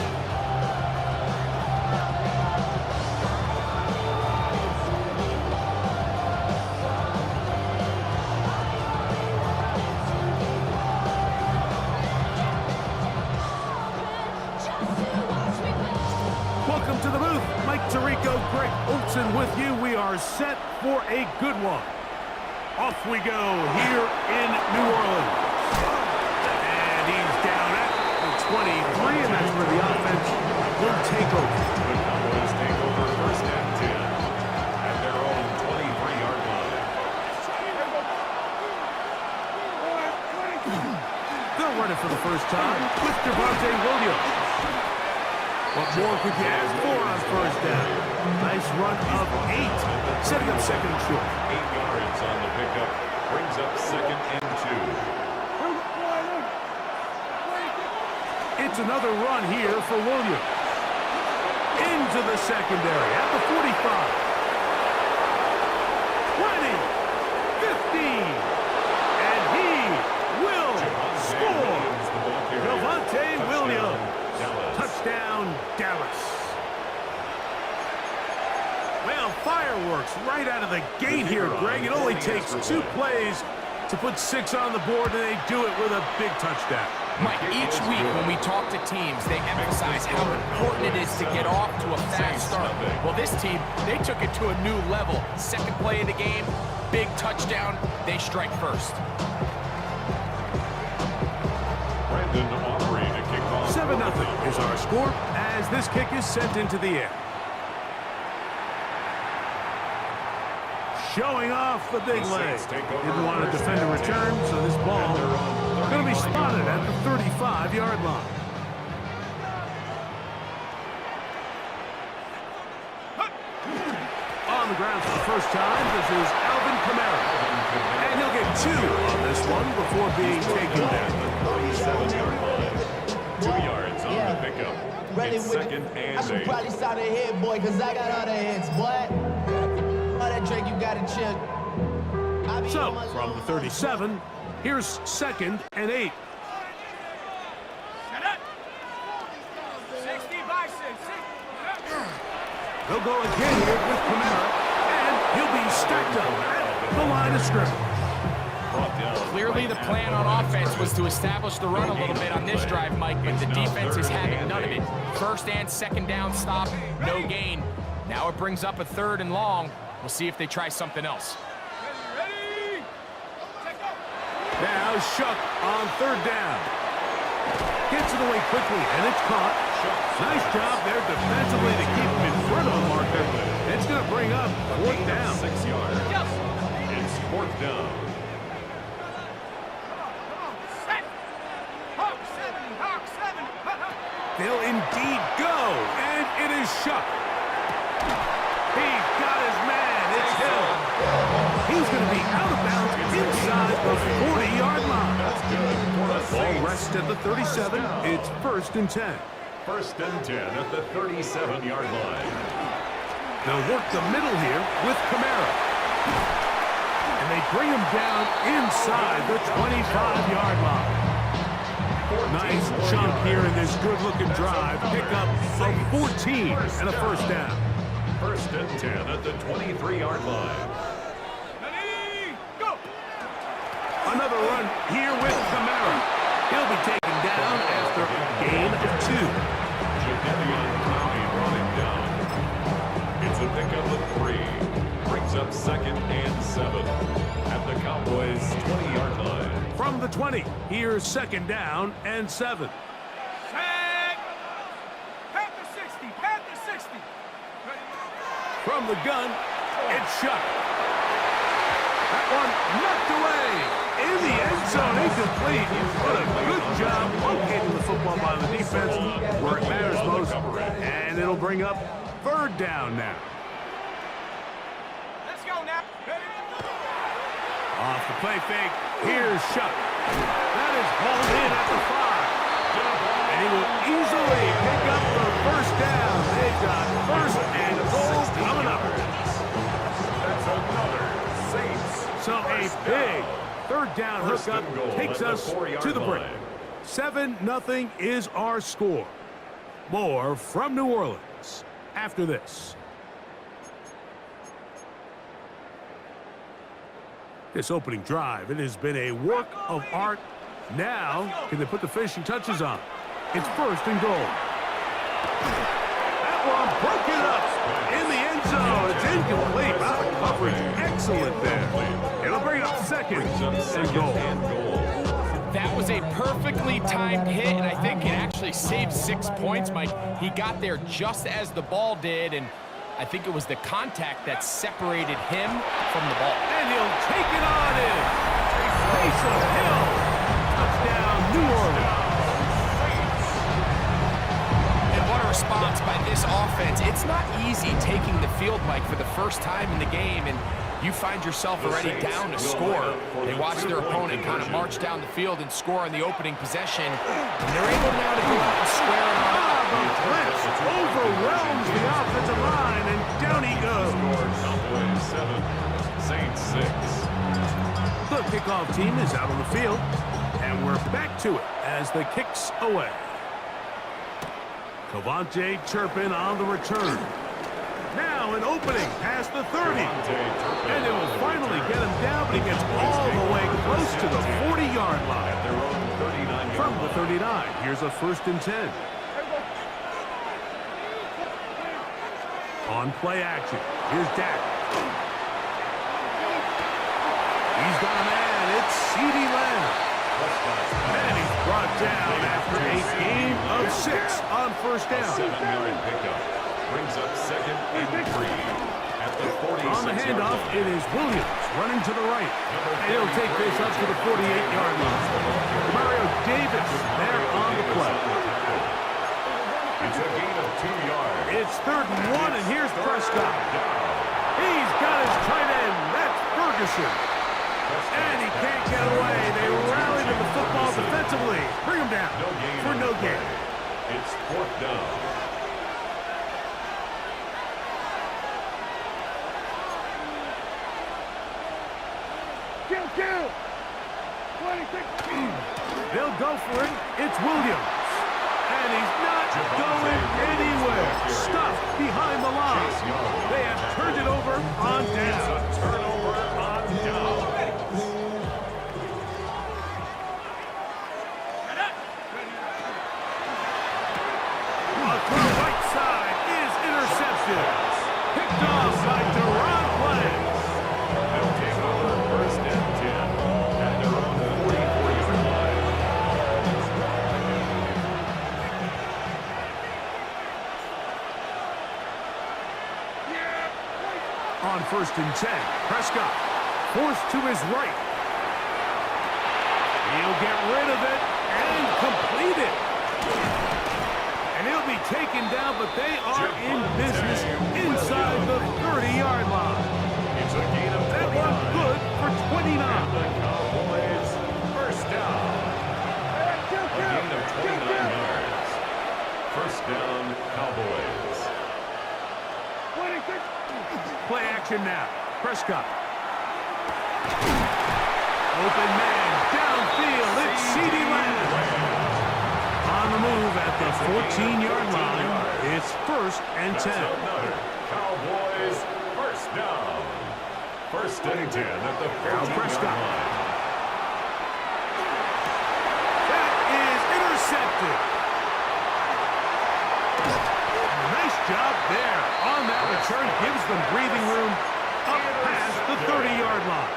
Welcome to the booth. Mike Tirico, Greg Olson with you. We are set for a good one. Off we go here in New Orleans. And he's down at the 23, and that's where the offense will take over. The Cowboys take over first and 10 at their own 23-yard line. They're running for the first time with Devontae Williams. What more could you ask for on first down? Nice run of 8, setting up second and short. 8 yards on the pickup, brings up second and 2. It's another run here for Williams. Into the secondary at the 45. 20, 15, and he will score. Devontae Williams. Touchdown, Dallas. Well, fireworks right out of the gate here, Greg. It only takes 2 plays to put 6 on the board, and they do it with a big touchdown. Mike, each week when we talk to teams, they emphasize how important it is to get off to a fast start. Well, this team, they took it to a new level. Second play of the game, big touchdown, they strike first. 7-0 is our score as this kick is sent into the air. Showing off the big leg. Didn't want to defend a return, so this ball going to be spotted at the 35-yard line. On the ground for the first time, this is Alvin Kamara. And he'll get 2 on this one before being taken down. 37-yard line. 2 yards on the pickup. It's second and 8. I should probably start a hit, boy, because I got all the hits, boy. All that Drake, you got to chill. So, from the 37, here's second and 8. 60 by 6. They'll go again here with Kamara, and he'll be stacked up at the line of scrimmage. Clearly the plan on offense was to establish the run a little bit on this drive, Mike, but the defense is having none of it. First and second down stop, no gain. Now it brings up a 3rd and long. We'll see if they try something else. Now Shuck on 3rd down. Gets it away quickly, and it's caught. Nice job there defensively to keep him in front of the marker. It's going to bring up 4th down. 6 yards. It's 4th down. They'll indeed go, and it is Shuck. He's got his man. It's Hill. He's going to be out of bounds inside the 40-yard line. Ball rests at the 37. It's 1st and 10. 1st and 10 at the 37-yard line. They'll work the middle here with Kamara. And they bring him down inside the 25-yard line. Nice chunk here in this good-looking drive. Pick up of 14 and a 1st down. 1st and 10 at the 23-yard line. Another run here with Kamara. He'll be taken down after a gain of 2. Jadavion Clowney brought him down. It's a pickup of 3. Brings up second and 7 at the Cowboys' 20-yard line. From the 20, here's 2nd down and 7. Panther 60. From the gun, it's Shuck. That one knocked away in the end zone, incomplete. What a good job locating the football by the defense where it matters most. And it'll bring up 3rd down now. Let's go now. Off the play fake. Here's Shuck. That is hauled in at the 5. And he will easily pick up the first down. They've got first and goal coming up. That's another Saints. So a big third down hookup takes us to the break. 7-0 is our score. More from New Orleans after this. This opening drive, it has been a work of art. Now, can they put the finishing touches on? It's first and goal. That one broken up in the end zone. It's incomplete. Wow, coverage excellent there. It'll bring up second and goal. That was a perfectly timed hit, and I think it actually saved 6 points, Mike. He got there just as the ball did, and I think it was the contact that separated him from the ball. And he'll take it on in. Taysom Hill. Touchdown, New Orleans. And what a response by this offense. It's not easy taking the field, Mike, for the first time in the game, and you find yourself already down to score. They watch their opponent kind of march down the field and score on the opening possession, and they're able now to go out and square it on up. The blitz overwhelms the offensive line, and down he goes. Cowboys 7, Saints 6. The kickoff team is out on the field, and we're back to it as the kick's away. Cavante Turpin on the return. Now an opening past the 30. And it will finally get him down, but he gets all the way close to the 40-yard line. From the 39, here's a 1st and 10. On play action, here's Dak. He's got a man, it's CeeDee Lamb. And he's brought down after a gain of 6 on first down. 7-yard pickup brings up 2nd and 3 at the 46. On the handoff, it is Williams running to the right. And he'll take this up to the 48-yard line. Mario Davis there on the play. It's a gain of 2 yards. It's 3rd and 1, and here's Prescott. He's got his tight end. That's Ferguson. And he can't get away. They rally to the football defensively. Bring him down for no gain. It's 4th down. They'll go for it. It's Williams. And he's not going anywhere. Stuffed behind the line. They have turned it over on down. Turnover on down. To the right side is intercepted. Picked off by Deron Blank. They'll take over 1st and 10 at their own 44-yard line. On 1st and 10, Prescott forced to his right. He'll get rid of it and complete it. And he'll be taken down, but they are in business inside the 30-yard line. It's a gain of 29. That one good for 29. The Cowboys 1st down. A gain of 29 yards. 1st down, Cowboys. Play action now. Prescott. Open man downfield. It's CeeDee Lamb. On the move at the 14-yard line. It's 1st and 10. Cowboys 1st down. 1st and 10 at the 14-yard line. That is intercepted. Nice job there. On that return, gives them breathing room up past the 30-yard line.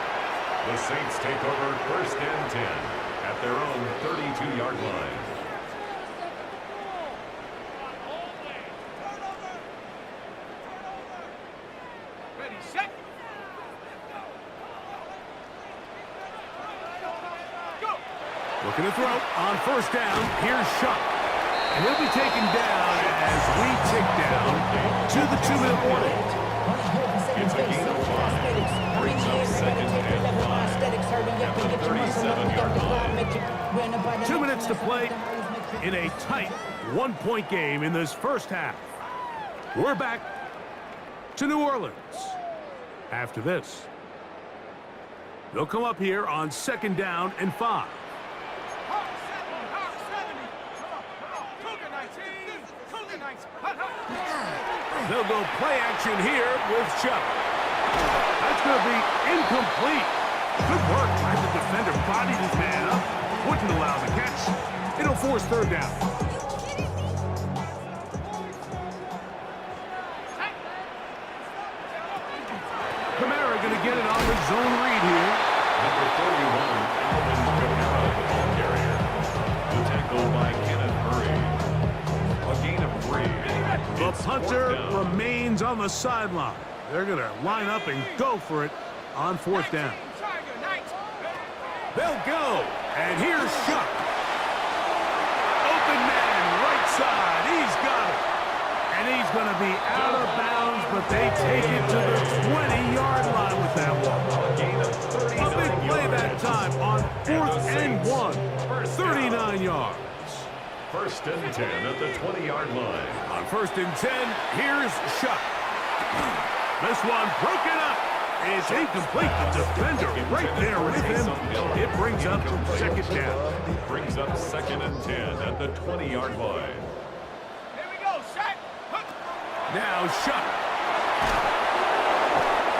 The Saints take over 1st and 10 at their own 32-yard line. Looking to throw on 1st down. Here's Shuck. And he'll be taken down as we tick down to the 2-minute warning. It's a gain of 5. Brings up second and 5 at the 37-yard line. 2 minutes to play in a tight one-point game in this first half. We're back to New Orleans after this. They'll come up here on 2nd down and 5. They'll go play action here with Chuck. That's going to be incomplete. Good work trying the defender bodied his man up. Wouldn't allow the catch. It'll force 3rd down. Kamara going to get it on the zone read here. Number 41, Alvin Kamara, the ball carrier. The tackle by Kenneth Murray. A gain of 3. The punter remains on the sideline. They're going to line up and go for it on 4th down. They'll go, and here's Shuck. Open man, right side. He's got it. And he's going to be out of bounds, but they take it to the 20-yard line with that one. A big play that time on 4th and 1. 39 yards. 1st and 10 at the 20-yard line. On 1st and 10, here's Shuck. This one broken up. It's incomplete. The defender right there with him. It brings up 2nd down. Brings up 2nd and 10 at the 20-yard line. Here we go, Shaq. Now Shuck.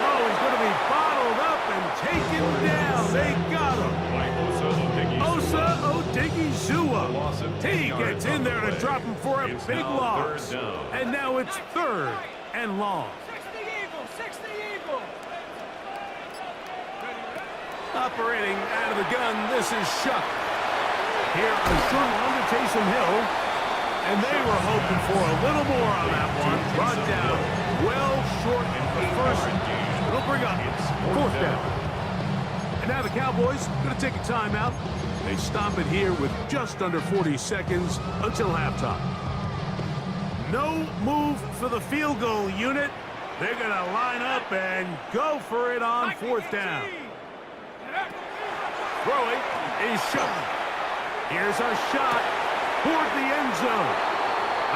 Oh, he's going to be bottled up and taken down. They got him. Osa Odigizua. He gets in there to drop him for a big loss. And now it's 3rd and long. Operating out of the gun, this is Shuck. Here, a short one to Taysom Hill. And they were hoping for a little more on that one. Brought down well short of the first. It'll bring up 4th down. And now the Cowboys going to take a timeout. They stop it here with just under 40 seconds until halftime. No move for the field goal unit. They're going to line up and go for it on 4th down. Throwing is Shuck. Here's a shot toward the end zone.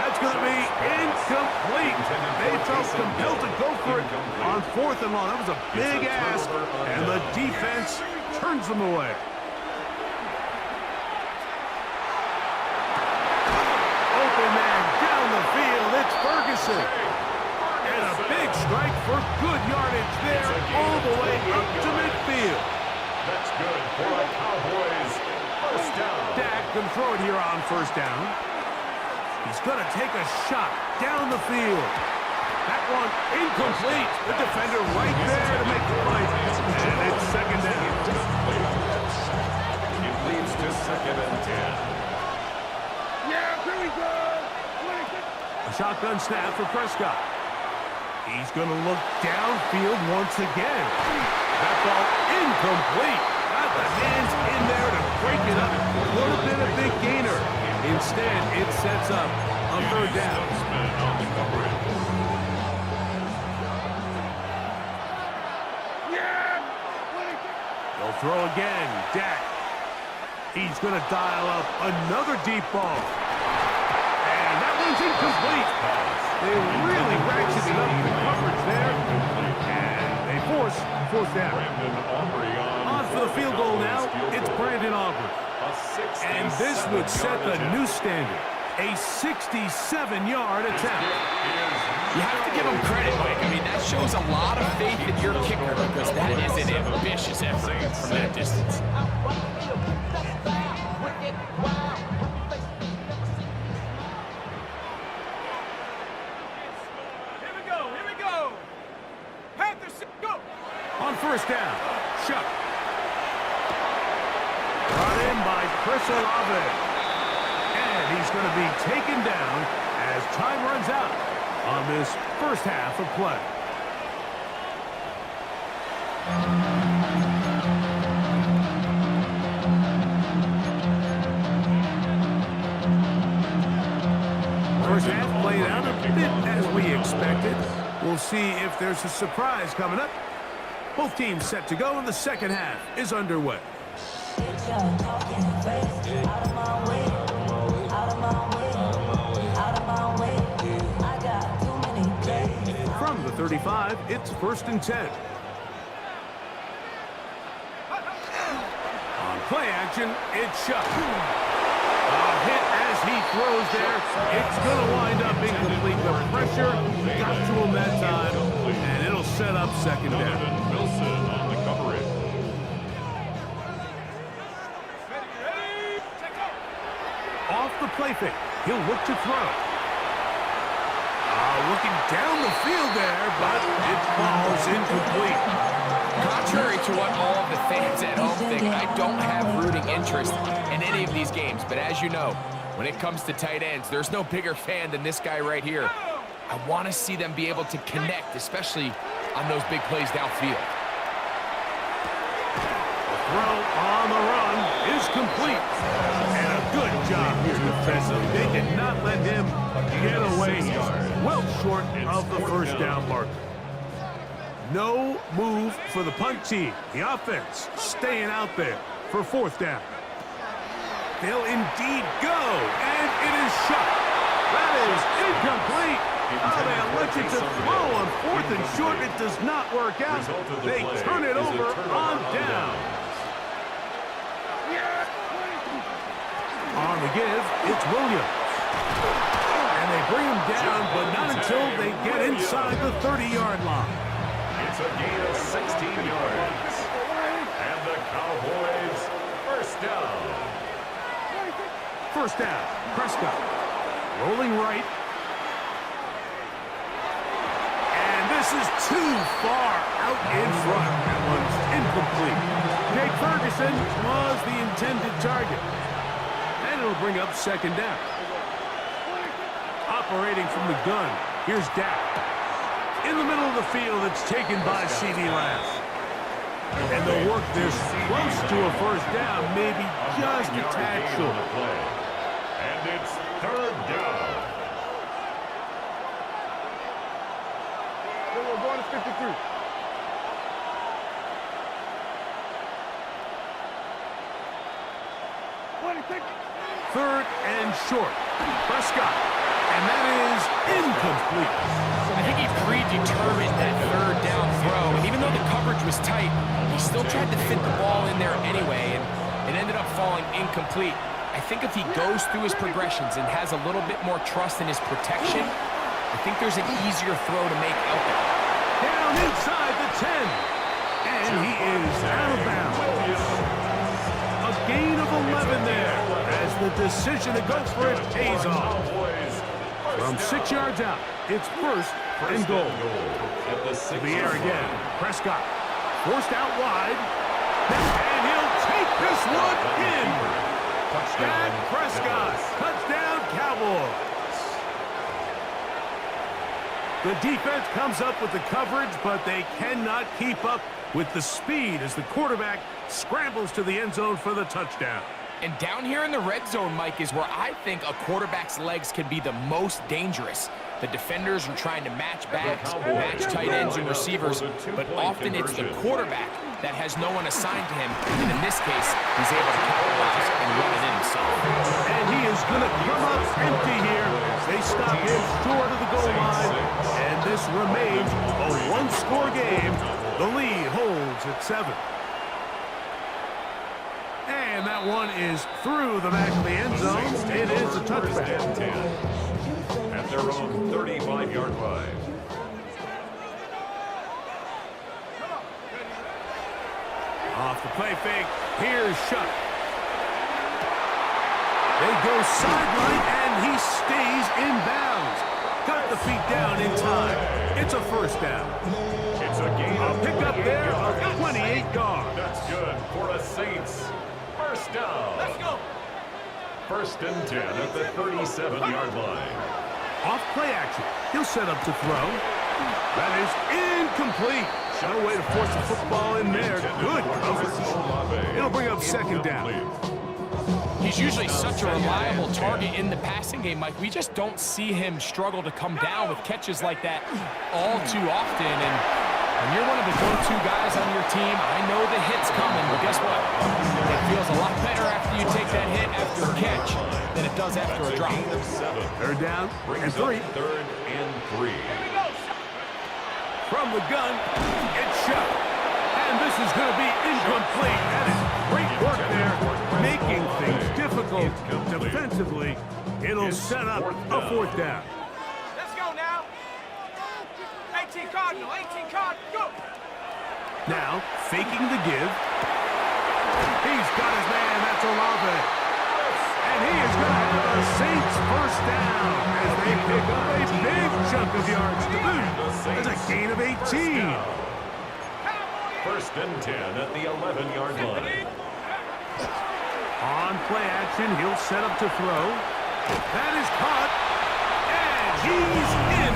That's going to be incomplete. They felt compelled to go for it on 4th and long. That was a big ask, and the defense turns them away. Open man down the field. It's Ferguson. And a big strike for good yardage there all the way up to midfield. That's good for a Cowboys 1st down. Dak can throw it here on 1st down. He's going to take a shot down the field. That one incomplete. The defender right there to make the play. And it's 2nd down. It leads to 2nd and 10. Yeah, here we go. A shotgun snap for Prescott. He's going to look downfield once again. That ball incomplete. Got the hands in there to break it up. Would have been a big gainer. Instead, it sets up a 3rd down. They'll throw again. Dak. He's going to dial up another deep ball. And that one's incomplete. They really ratcheted up the coverage there. And they force 4th down. On for the field goal now. It's Brandon Aubrey. And this would set the new standard. A 67-yard attempt. You have to give him credit, Mike. I mean, that shows a lot of faith in your kicker because that is an ambitious effort from that distance. Here we go. Panthers, go. On 1st down, Shuck. Brought in by Chris Olave. And he's going to be taken down as time runs out on this first half of play. First half played out a bit as we expected. We'll see if there's a surprise coming up. Both teams set to go, and the second half is underway. From the 35, it's 1st and 10. On play action, it's Shuck. A hit as he throws there. It's going to wind up incomplete. The pressure got to him that time, and it'll set up second down. Wilson on the coverage. Off the play fake, he'll look to throw. Looking down the field there, but it falls incomplete. Contrary to what all of the fans at home think, I don't have rooting interest in any of these games. But as you know, when it comes to tight ends, there's no bigger fan than this guy right here. I want to see them be able to connect, especially on those big plays downfield. The throw on the run is complete. And a good job here defensively. They did not let him get away. Well short of the first down marker. No move for the punt team. The offense staying out there for 4th down. They'll indeed go, and it is shot. That is incomplete. They elected to throw on 4th and short. It does not work out. They turn it over on down. On the give, it's Williams. And they bring him down, but not until they get inside the 30-yard line. It's a gain of 16 yards. And the Cowboys, 1st down. 1st down, Prescott. Rolling right. And this is too far out in front. That one's incomplete. Jake Ferguson was the intended target. And it'll bring up 2nd down. Operating from the gun, here's Dak. In the middle of the field, it's taken by C.D. Lamb. And the work this close to a 1st down, maybe just a tad short. And it's 3rd down. We're going to 53. Third and short. Prescott. And that is incomplete. I think he predetermined that 3rd down throw, and even though the coverage was tight, he still tried to fit the ball in there anyway, and it ended up falling incomplete. I think if he goes through his progressions and has a little bit more trust in his protection, I think there's an easier throw to make out there. Down inside the 10. And he is out of bounds. A gain of 11 there as the decision to go for it pays off. From 6 yards out, it's 1st and goal. To the air again. Prescott forced out wide. And he'll take this one in. Dak Prescott. Touchdown, Cowboys. The defense comes up with the coverage, but they cannot keep up with the speed as the quarterback scrambles to the end zone for the touchdown. And down here in the red zone, Mike, is where I think a quarterback's legs can be the most dangerous. The defenders are trying to match backs, match tight ends and receivers, but often it's the quarterback that has no one assigned to him, and in this case, he's able to capitalize and run it in himself. And he is going to come up empty here. They stop him short of the goal line, and this remains a one-score game. The lead holds at 7. And that one is through the back of the end zone. It is a touchback. At their own 35-yard line. Off the play fake, here's Shuck. They go sideline, and he stays in bounds. Got the feet down in time. It's a 1st down. It's a gain of pickup there of 28 yards. That's good for the Saints. 1st down. Let's go. 1st and 10 at the 37-yard line. Off play action. He'll set up to throw. That is incomplete. No way to force the football in there. Good coverage. It'll bring up 2nd down. He's usually such a reliable target in the passing game, Mike. We just don't see him struggle to come down with catches like that all too often. And when you're one of the go-to guys on your team, I know the hit's coming, but guess what? It feels a lot better after you take that hit after a catch than it does after a drop. Third down and 3. Third and 3. From the gun, it's shot. And this is going to be incomplete. That is great work there, making things difficult defensively. It'll set up a 4th down. Let's go now. 18 Cardinal, 18 Cardinal, go. Now, faking the give. He's got his man, that's Olave. And he is going to have a Saints first down as they pick up a big chunk of yards to boot. There's a gain of 18. First and 10 at the 11-yard line. On play action, he'll set up to throw. That is caught. And he's in.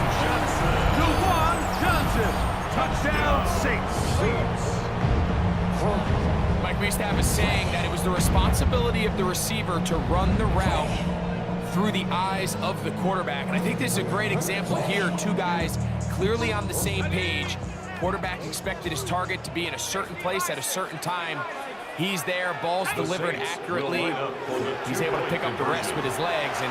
Johnson. Touchdown, Saints. Mike, we used to have a saying that it was the responsibility of the receiver to run the route through the eyes of the quarterback. And I think this is a great example here. Two guys clearly on the same page. Quarterback expected his target to be in a certain place at a certain time. He's there, ball's delivered accurately. He's able to pick up the rest with his legs, and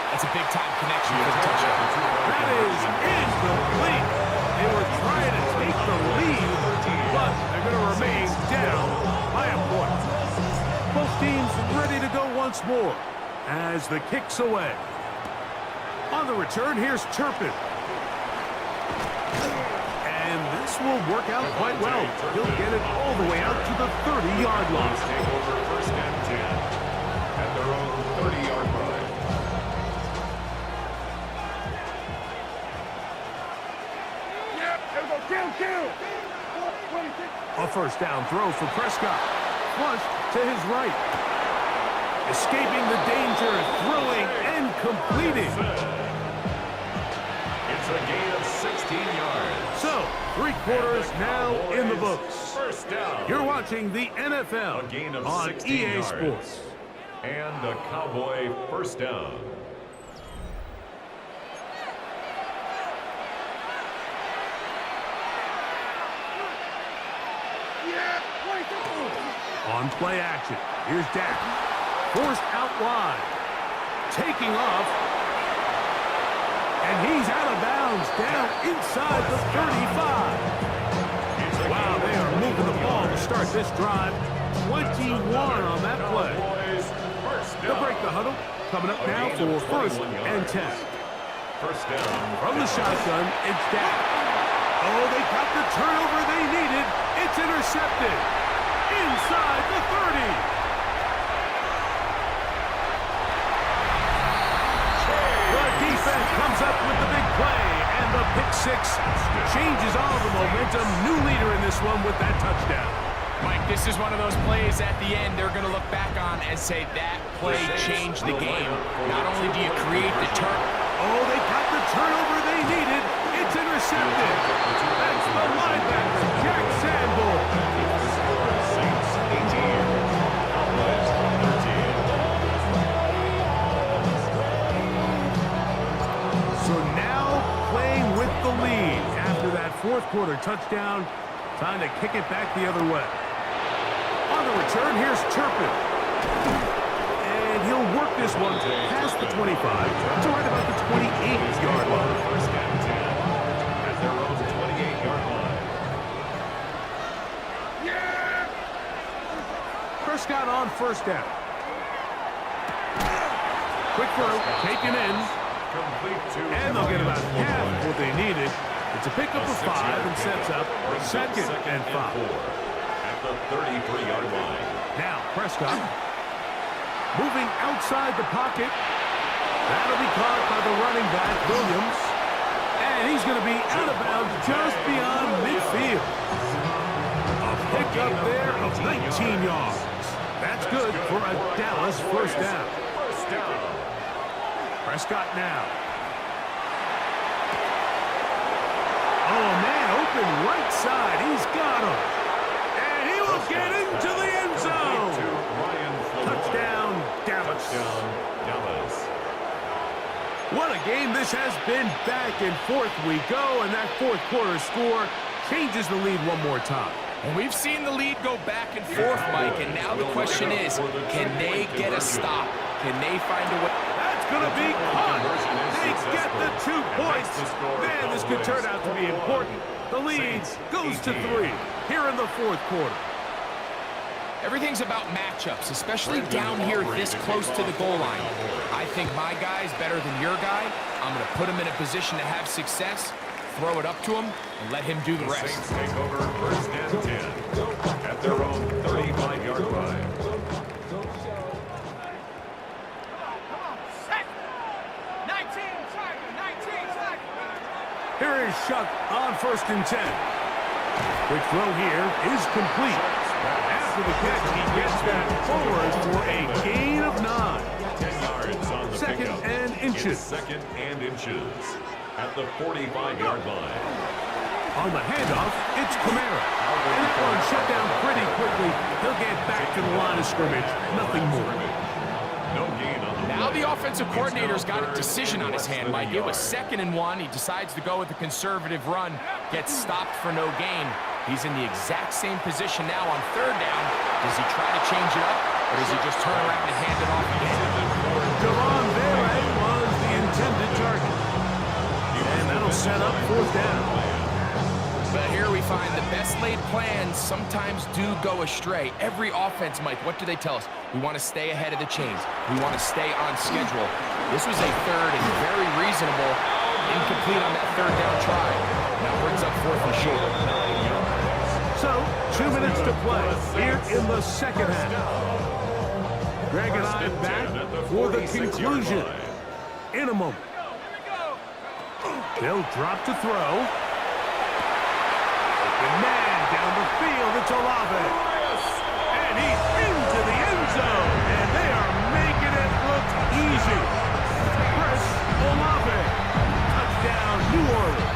that's a big-time connection for the touchdown. That is incomplete. They were trying to take the lead, but they're going to remain down by a point. Both teams ready to go once more as the kick's away. On the return, here's Turpin. And this will work out quite well. He'll get it all the way out to the 30-yard line. Take over first and 10 at their own 30-yard line. A first down throw for Prescott. Flushed to his right. Escaping the danger, throwing and completing. It's a gain of 16 yards. So, 3 quarters now in the books. First down. You're watching the NFL on EA Sports. And a Cowboy first down. On play action, here's Dak. Forced out wide. Taking off. And he's out of bounds, down inside the 35. Wow, they are moving the ball to start this drive. 21 on that play. They'll break the huddle. Coming up now for first and 10. First down. From the shotgun, it's Dak. Oh, they got the turnover they needed. It's intercepted. Inside the 30. The defense comes up with the big play, and the pick six changes all the momentum. New leader in this one with that touchdown. Mike, this is one of those plays at the end they're going to look back on and say that play changed the game. Not only do you create the turn. Oh, they got the turnover they needed. It's intercepted. That's the linebacker, Jack Sanborn. So now playing with the lead after that 4th quarter touchdown. Time to kick it back the other way. On the return, here's Turpin. And he'll work this one past the 25 to right about the 28-yard line. First and 10 at their own 28-yard line. Prescott on first down. Quick throw, taken in. And they'll get about half what they needed. It's a pickup of 5 and sets up second and 5. At the 33-yard line. Now, Prescott moving outside the pocket. That'll be caught by the running back, Williams. And he's going to be out of bounds just beyond midfield. A pickup there of 19 yards. That's good for a Dallas first down. First down. Prescott now. Oh, man, open right side. He's got him. And he will get into the end zone. Touchdown, Dallas. Touchdown, Dallas. What a game this has been. Back and forth we go, and that fourth quarter score changes the lead one more time. And we've seen the lead go back and forth, Mike, and now the question is, can they get a stop? Can they find a way? That's going to be caught. They get the 2 points. Man, this could turn out to be important. The lead goes to 3 here in the fourth quarter. Everything's about matchups, especially down here this close to the goal line. I think my guy's better than your guy. I'm going to put him in a position to have success, throw it up to him, and let him do the rest. Saints take over first and 10 at their own 35-yard line. Here is Shuck on first and 10. Quick throw here is complete. After the catch, he gets that forward for a gain of 9. 10 yards on the Second pickup. and inches. It's second and inches at the 45-yard line. On the handoff, it's Camara. And that one shut down pretty quickly. He'll get back to the line of scrimmage. Nothing more. No gain on the Now the offensive coordinator's got a decision on his hand, Mike. It was 2nd and 1. He decides to go with a conservative run. Gets stopped for no gain. He's in the exact same position now on 3rd down. Does he try to change it up, or does he just turn around and hand it off again? Javon Vele was the intended target. And that'll set up 4th down. But here we find the best laid plans sometimes do go astray. Every offense, Mike, what do they tell us? We want to stay ahead of the chains. We want to stay on schedule. This was a 3rd and very reasonable, incomplete on that 3rd down try. Now brings up 4th and short. So, 2 minutes to play here in the second half. Greg and I back for the conclusion in a moment. They'll drop to throw. And man, down the field, it's Olave. And he's into the end zone. And they are making it look easy. Chris Olave. Touchdown, New Orleans.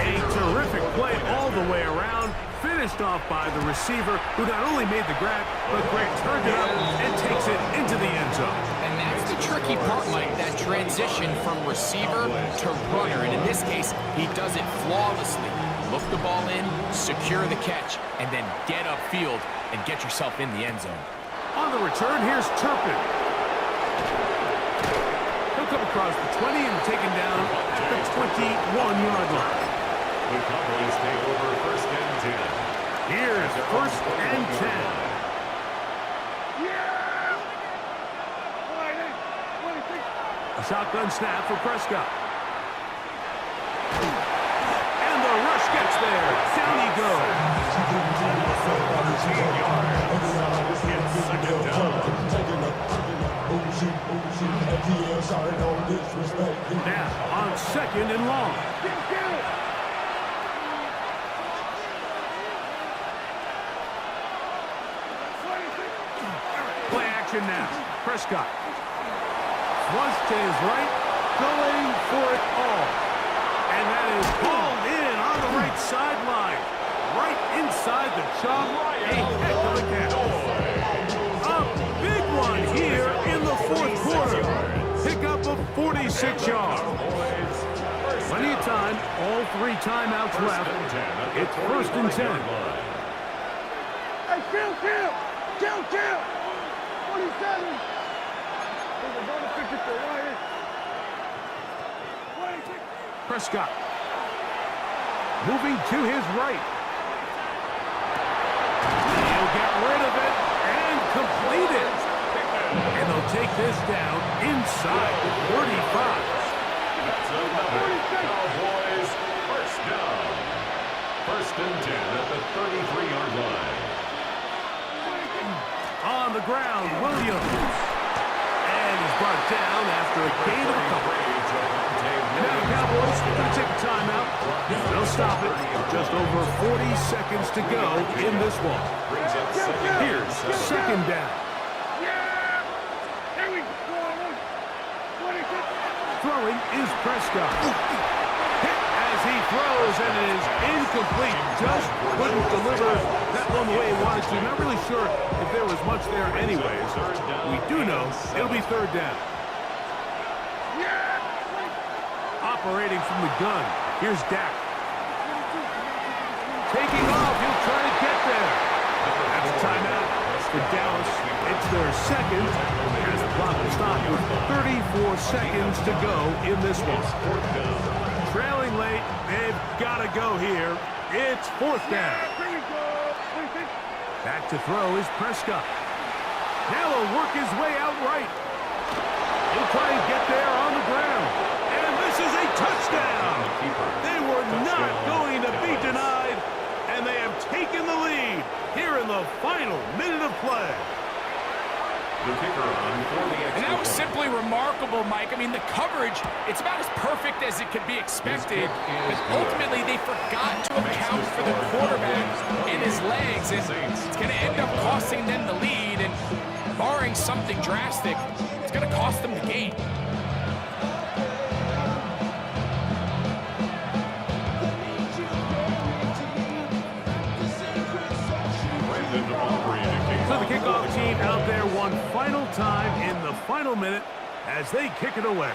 A terrific play all the way around. Finished off by the receiver, who not only made the grab, but Greg turned it up and takes it into the end zone. And that's the tricky part, Mike, that transition from receiver to runner. And in this case, he does it flawlessly. Look the ball in, secure the catch, and then get upfield and get yourself in the end zone. On the return, here's Turpin. He'll come across the 20 and taken down at the 21-yard line. The Cowboys take over first and 10. Here's first and 10. A shotgun snap for Prescott. And the rush gets there. Down he goes. 14 yards. It's second down. Now on 2nd and long. Play action now. Prescott. Was to his right, going for it all. And that is pulled in on the right sideline. Right inside the chalk. A heck of a catch. A big one here in the fourth quarter. Pick up of 46 yards. Plenty of time. All 3 timeouts left. It's first and 10. Hey, kill! 47! Prescott moving to his right. He'll get rid of it and complete it. And they'll take this down inside the 35. That's another Cowboys first down. First and 10 at the 33-yard line. On the ground, Williams. And he's brought down after a gain of a couple. And now the Cowboys are going to take a timeout. They'll stop it. Just over 40 seconds to go in this one. Here's second down. Throwing is Prescott. Hit as he throws, and it is incomplete. Just couldn't deliver that one the way he wanted to. Not really sure if there was much there anyways. We do know it'll be third down. Operating from the gun, here's Dak. Taking off, he'll try to get there. That's a timeout for Dallas. It's their second, as the clock will stop with 34 seconds to go in this one. Trailing late, they've got to go here. It's fourth down. Back to throw is Prescott. Now he'll work his way out right. He'll try and get there on the ground. And this is a touchdown. They were not going to be denied, and they have taken the lead here in the final minute of play. And that was simply remarkable, Mike. I mean, the coverage, it's about as perfect as it could be expected. But ultimately, they forgot to account for the quarterback and his legs. And it's going to end up costing them the lead. And barring something drastic, it's going to cost them the game. So the kickoff team out there one final time in the final minute as they kick it away.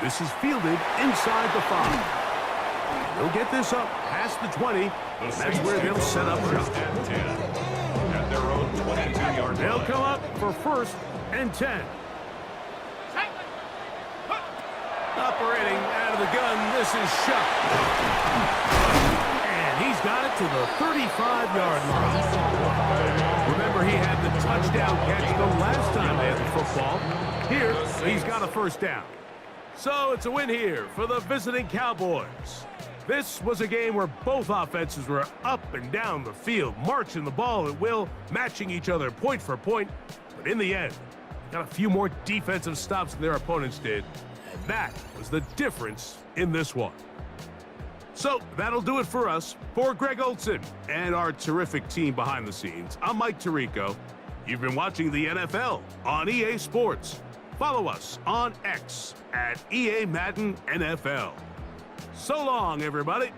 This is fielded inside the 5. They'll get this up past the 20. That's where they'll set up shop. At their own 22-yard line. They'll come up for first and 10. Operating out of the gun, this is Shuck. And he's got it to the 35-yard line. Remember, he had the touchdown catch the last time they had the football. Here, he's got a first down. So it's a win here for the visiting Cowboys. This was a game where both offenses were up and down the field, marching the ball at will, matching each other point for point. But in the end, got a few more defensive stops than their opponents did. And that was the difference in this one. So that'll do it for us. For Greg Olson and our terrific team behind the scenes, I'm Mike Tirico. You've been watching the NFL on EA Sports. Follow us on X at EA Madden NFL. So long, everybody.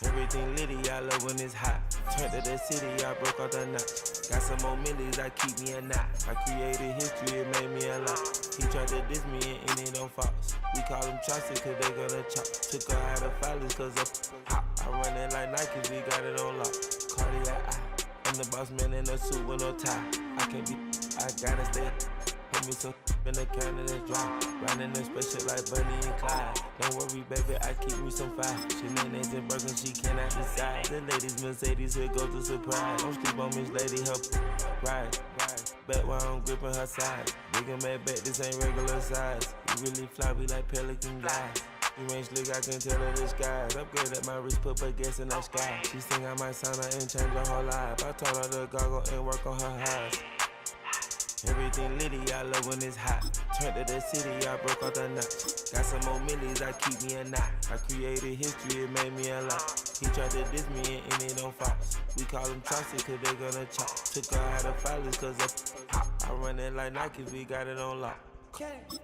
Everything litty, I love when it's hot. Turned to the city, I broke all the knots. Got some more millies, I keep me a knot. I created history, it made me a lot. He tried to diss me and it don't false. We call them chopsticks cause they gonna chop. Took her out of filers cause of hop. I run it like Nike, we got it on lock. Cardiac eye. I'm the boss man in a suit with no tie. I can't be, I gotta stay. Put me some in the can and it's dry. Riding the special like Bunny and Clyde. Don't worry, baby, I keep me some fire. Shenanigans and Birkin, she cannot decide. The ladies Mercedes, here goes the surprise. Don't sleep on Miss Lady, help ride. Bet while I'm gripping her side. Big and mad bet, this ain't regular size. You really fly, we like Pelican guys. You ain't slick, I can tell her the skies. Upgrade at my wrist, put baguettes in the sky. She think I might sign her and change her whole life. I told her to goggle and work on her highs. Everything litty, I love when it's hot. Turned to the city, I broke all the knots. Got some more millies, I keep me a knot. I created history, it made me a lot. He tried to diss me and it don't false. We call them chopsticks cause they gonna chop. Took her out of filers cause of hop. I run it like Nike, we got it on lock. Cash,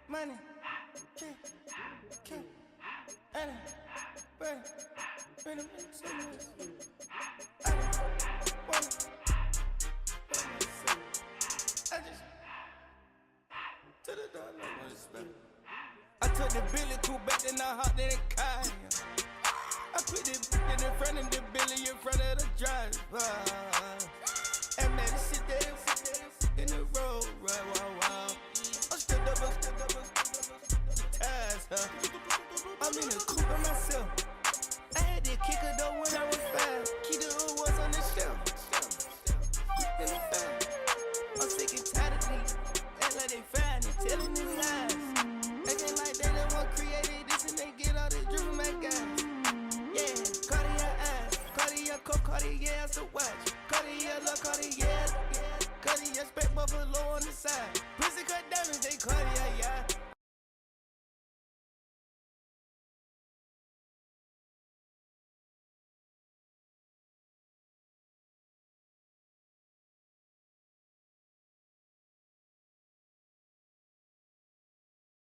money, cash, money, bring them I took the Billy cool back and I hopped in the car. I put the in front of the Billy in front of the driver. And man, sit there in the road, right, wow. I'm still double, ties, I'm in the coupe by myself. I had to kick her though when I was 5. Key the was on the shelf. In the back, I'm sick Coke Cartier's the watch. Cartier, love Cartier. Cartier, spec buffalo on the side. Pussy cut diamonds, they Cartier, yeah.